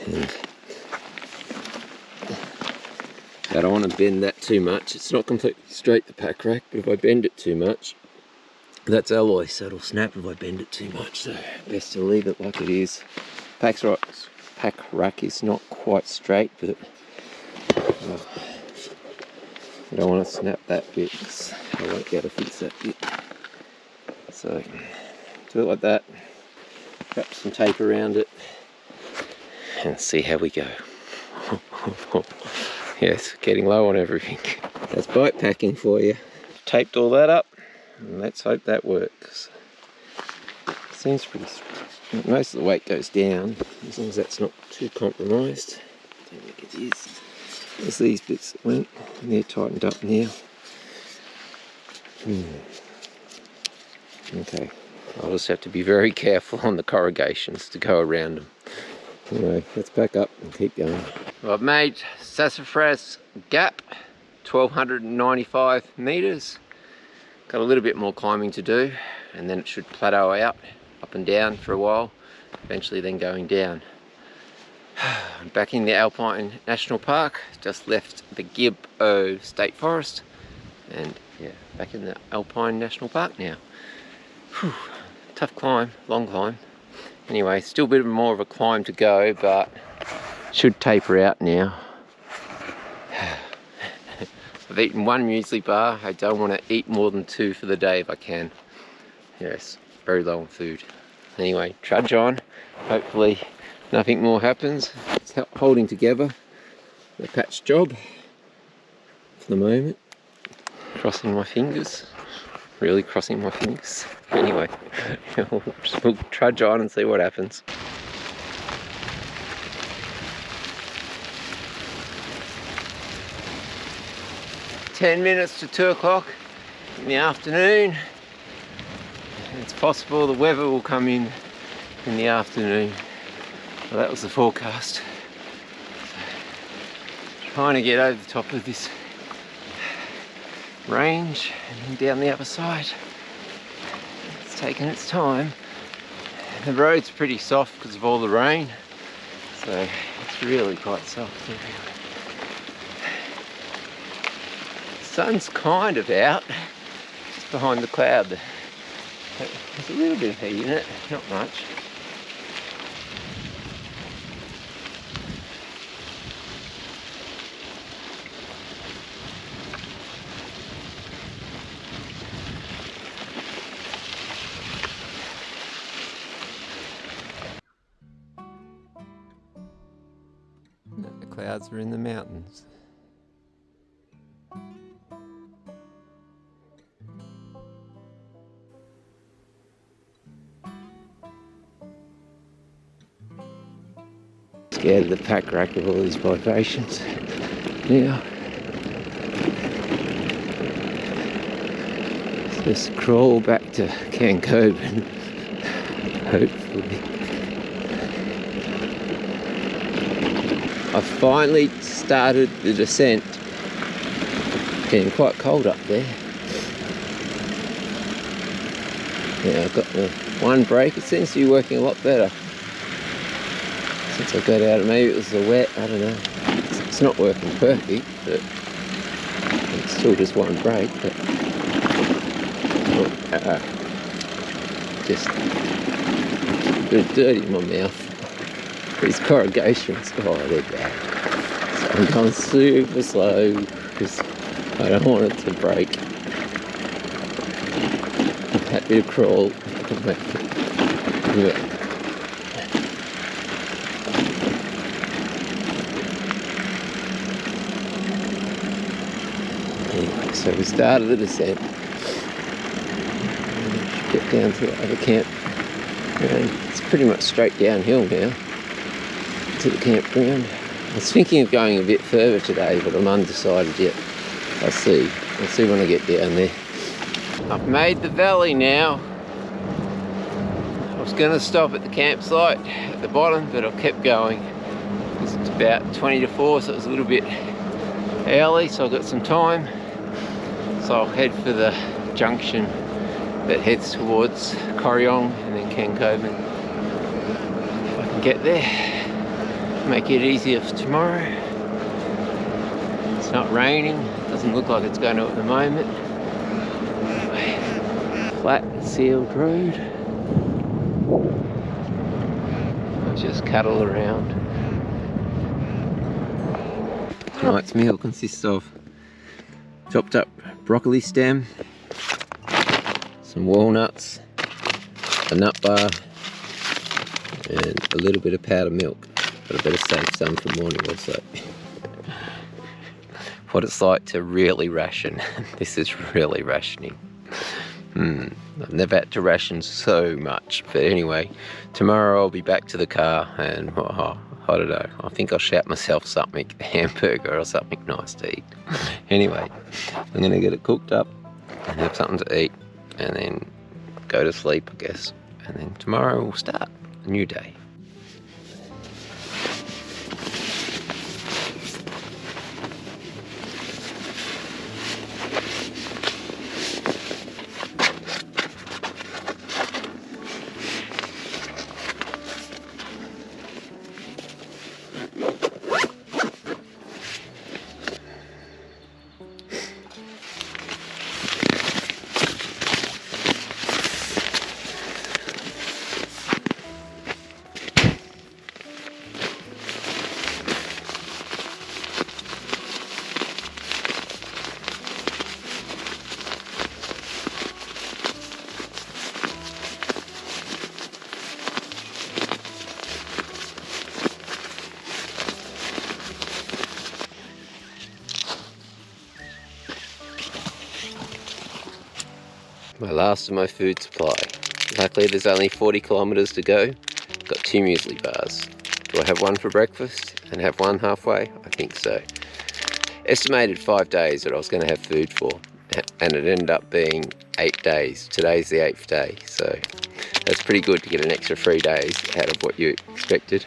And I don't want to bend that too much. It's not completely straight, the pack rack, but if I bend it too much, that's alloy, so it'll snap if I bend it too much. So best to leave it like it is. Pack rack is not quite straight, but I don't want to snap that bit because I won't be able to fix that bit. So do it like that. Wrap some tape around it and see how we go. Yes, getting low on everything. That's bike packing for you. Taped all that up, and let's hope that works. Seems pretty straight. Most of the weight goes down, as long as that's not too compromised. I don't think it is. There's these bits that went, and they're tightened up now. Okay, I'll just have to be very careful on the corrugations to go around them. Anyway, let's back up and keep going. Well, I've made Sassafras Gap, 1295 metres. Got a little bit more climbing to do, and then it should plateau out, up and down for a while, eventually then going down. I'm back in the Alpine National Park, just left the Gibbo State Forest, and yeah, back in the Alpine National Park now. Whew, tough climb, long climb. Anyway, still a bit more of a climb to go, but should taper out now. I've eaten one muesli bar. I don't want to eat more than 2 for the day if I can. Yes, very low on food. Anyway, trudge on. Hopefully nothing more happens. It's holding together the patch job for the moment. Crossing my fingers. Really crossing my fingers. Anyway, we'll trudge on and see what happens. "10 minutes to 2 o'clock in the afternoon. It's possible the weather will come in the afternoon. Well, that was the forecast. So, trying to get over the top of this range and then down the other side. It's taking its time. The road's pretty soft because of all the rain, so it's really quite soft everywhere. The sun's kind of out, just behind the cloud. There's a little bit of heat in it, not much. The clouds are in the mountains. Scared of the pack rack of all these vibrations. Now, just crawl back to Khancoban, hopefully. I finally started the descent. Getting quite cold up there. Yeah, I've got the one brake. It seems to be working a lot better. since I got out. Maybe it was the wet, I don't know. It's not working perfect, but it still just won't break. But just a bit dirty in my mouth. These corrugations, oh, they're bad. So I'm going super slow because I don't want it to break. I'm happy to crawl and make it work. Anyway, so we started the descent. Get down to the other camp. And it's pretty much straight downhill now to the campground. I was thinking of going a bit further today, but I'm undecided yet. I'll see when I get down there. I've made the valley now. I was going to stop at the campsite at the bottom, but I kept going. It's about 20 to 4, so it was a little bit early, so I've got some time. So I'll head for the junction that heads towards Corryong and then Khancoban. If I can get there, make it easier for tomorrow. It's not raining, it doesn't look like it's going to at the moment. Flat sealed road. I'll just cuddle around. Tonight's meal consists of chopped up broccoli stem, some walnuts, a nut bar, and a little bit of powdered milk. But I better save some for morning also. What it's like to really ration. This is really rationing. I've never had to ration so much. But anyway, tomorrow I'll be back to the car and I don't know. I think I'll shout myself something, a hamburger or something nice to eat. Anyway, I'm going to get it cooked up and have something to eat and then go to sleep, I guess. And then tomorrow we'll start a new day. My last of my food supply. Luckily there's only 40 kilometers to go. Got 2 muesli bars. Do I have one for breakfast and have one halfway? I think so. Estimated 5 days that I was going to have food for, and it ended up being 8 days. Today's the 8th day, so that's pretty good to get an extra 3 days out of what you expected.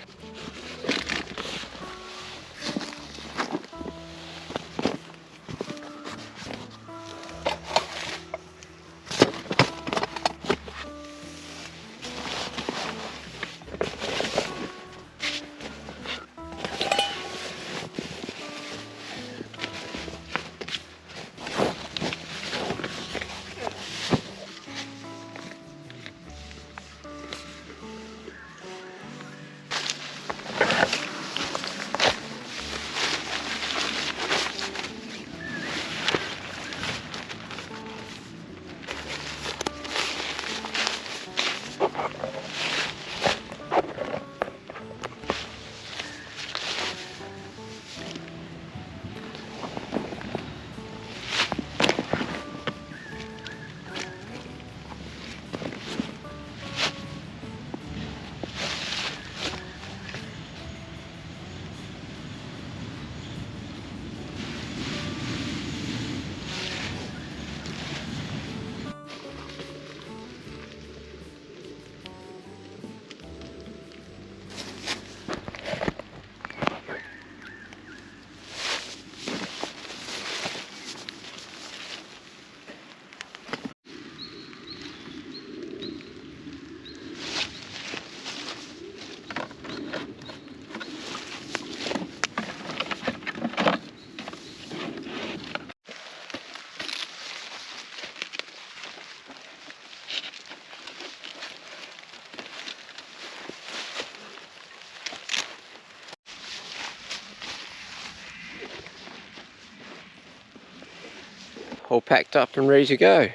all packed up and ready to go.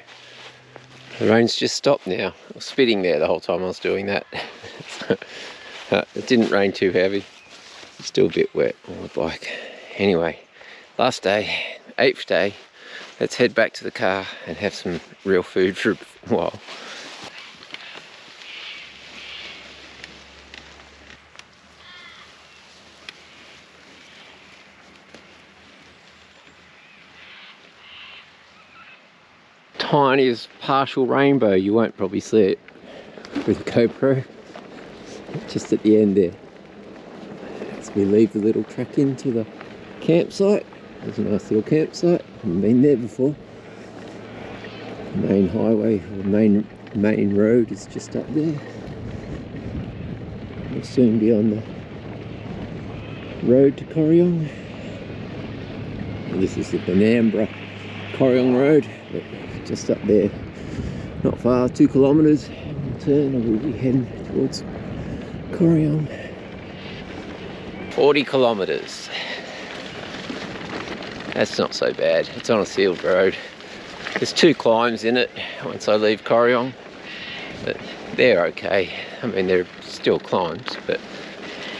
The rain's just stopped now. I was spitting there the whole time I was doing that. It didn't rain too heavy. It's still a bit wet on the bike. Anyway, last day, 8th day. Let's head back to the car and have some real food for a while. Tiniest partial rainbow, you won't probably see it with the GoPro, just at the end there. As we leave the little track into the campsite, there's a nice little campsite, haven't been there before. The main highway, or main road is just up there. We'll soon be on the road to Corryong. And this is the Benambra Corryong Road. But just up there, not far, 2 kilometres. We'll turn and we'll be heading towards Corryong. 40 kilometres. That's not so bad. It's on a sealed road. There's 2 climbs in it once I leave Corryong, but they're okay. I mean, they're still climbs, but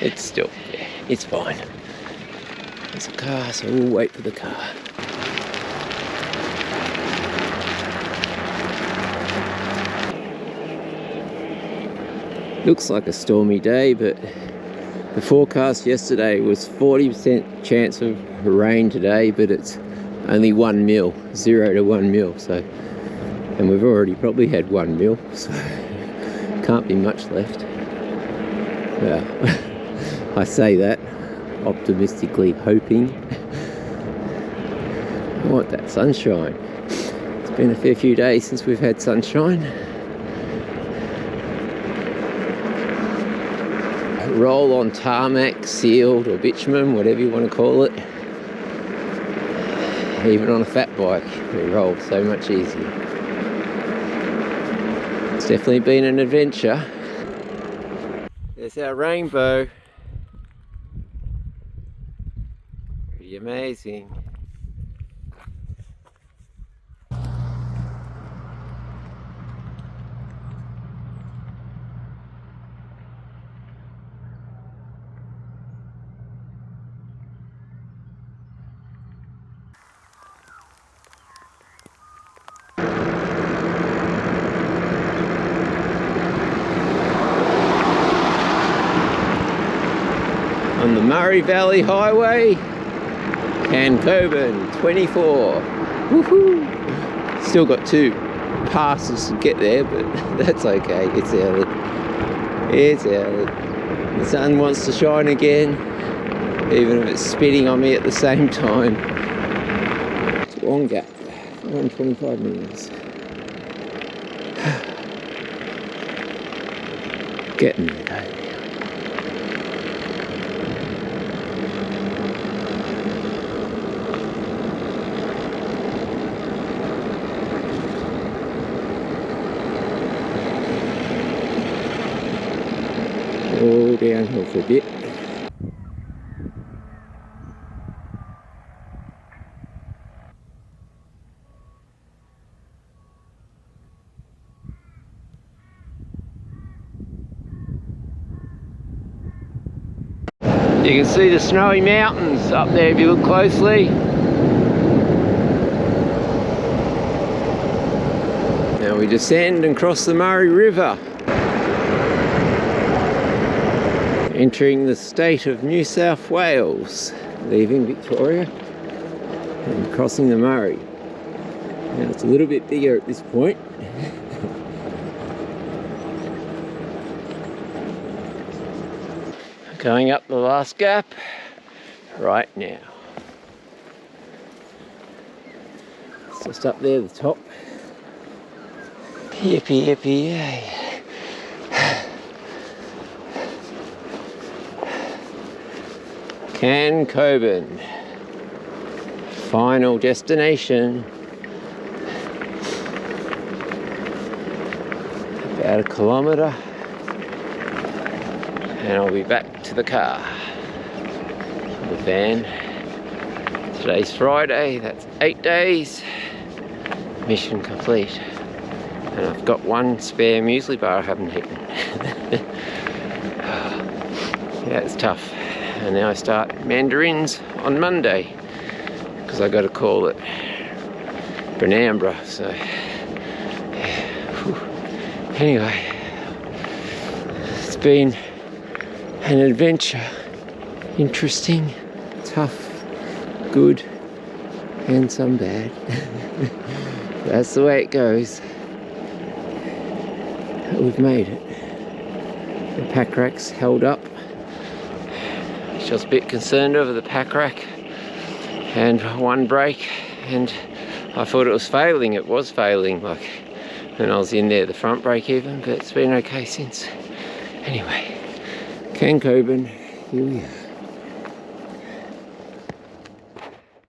it's still, yeah, it's fine. There's a car, so we'll wait for the car. Looks like a stormy day, but the forecast yesterday was 40% chance of rain today, but it's only 1 mil, 0 to 1 mil. So, and we've already probably had 1 mil, so can't be much left. Well, I say that optimistically, hoping. I want that sunshine. It's been a fair few days since we've had sunshine. Roll on tarmac, sealed or bitumen, whatever you want to call it. Even on a fat bike, we roll so much easier. It's definitely been an adventure. There's our rainbow. Pretty amazing. On the Murray Valley Highway, Khancoban 24. Woohoo! Still got 2 passes to get there, but that's okay. It's early. It's early. The sun wants to shine again, even if it's spitting on me at the same time. It's a long gap, 125 metres. Getting there. All downhill for a bit. You can see the snowy mountains up there if you look closely. Now we descend and cross the Murray River, entering the state of New South Wales, leaving Victoria and crossing the Murray. Now it's a little bit bigger at this point. Going up the last gap right now. It's just up there at the top. Yippee yippee yay. Khancoban, final destination. About 1 kilometre, and I'll be back to the car, the van. Today's Friday, that's 8 days. mission complete. And I've got one spare muesli bar I haven't eaten. Yeah, it's tough. And now I start mandarins on Monday, because I got to call it Benambra. So yeah. Anyway, it's been an adventure. Interesting, tough, good, and some bad. That's the way it goes. But we've made it. The pack rack's held up. I was a bit concerned over the pack rack and one brake, and I thought it was failing. It was failing, like when I was in there, the front brake even, but it's been okay since. Anyway, Khancoban, here we are.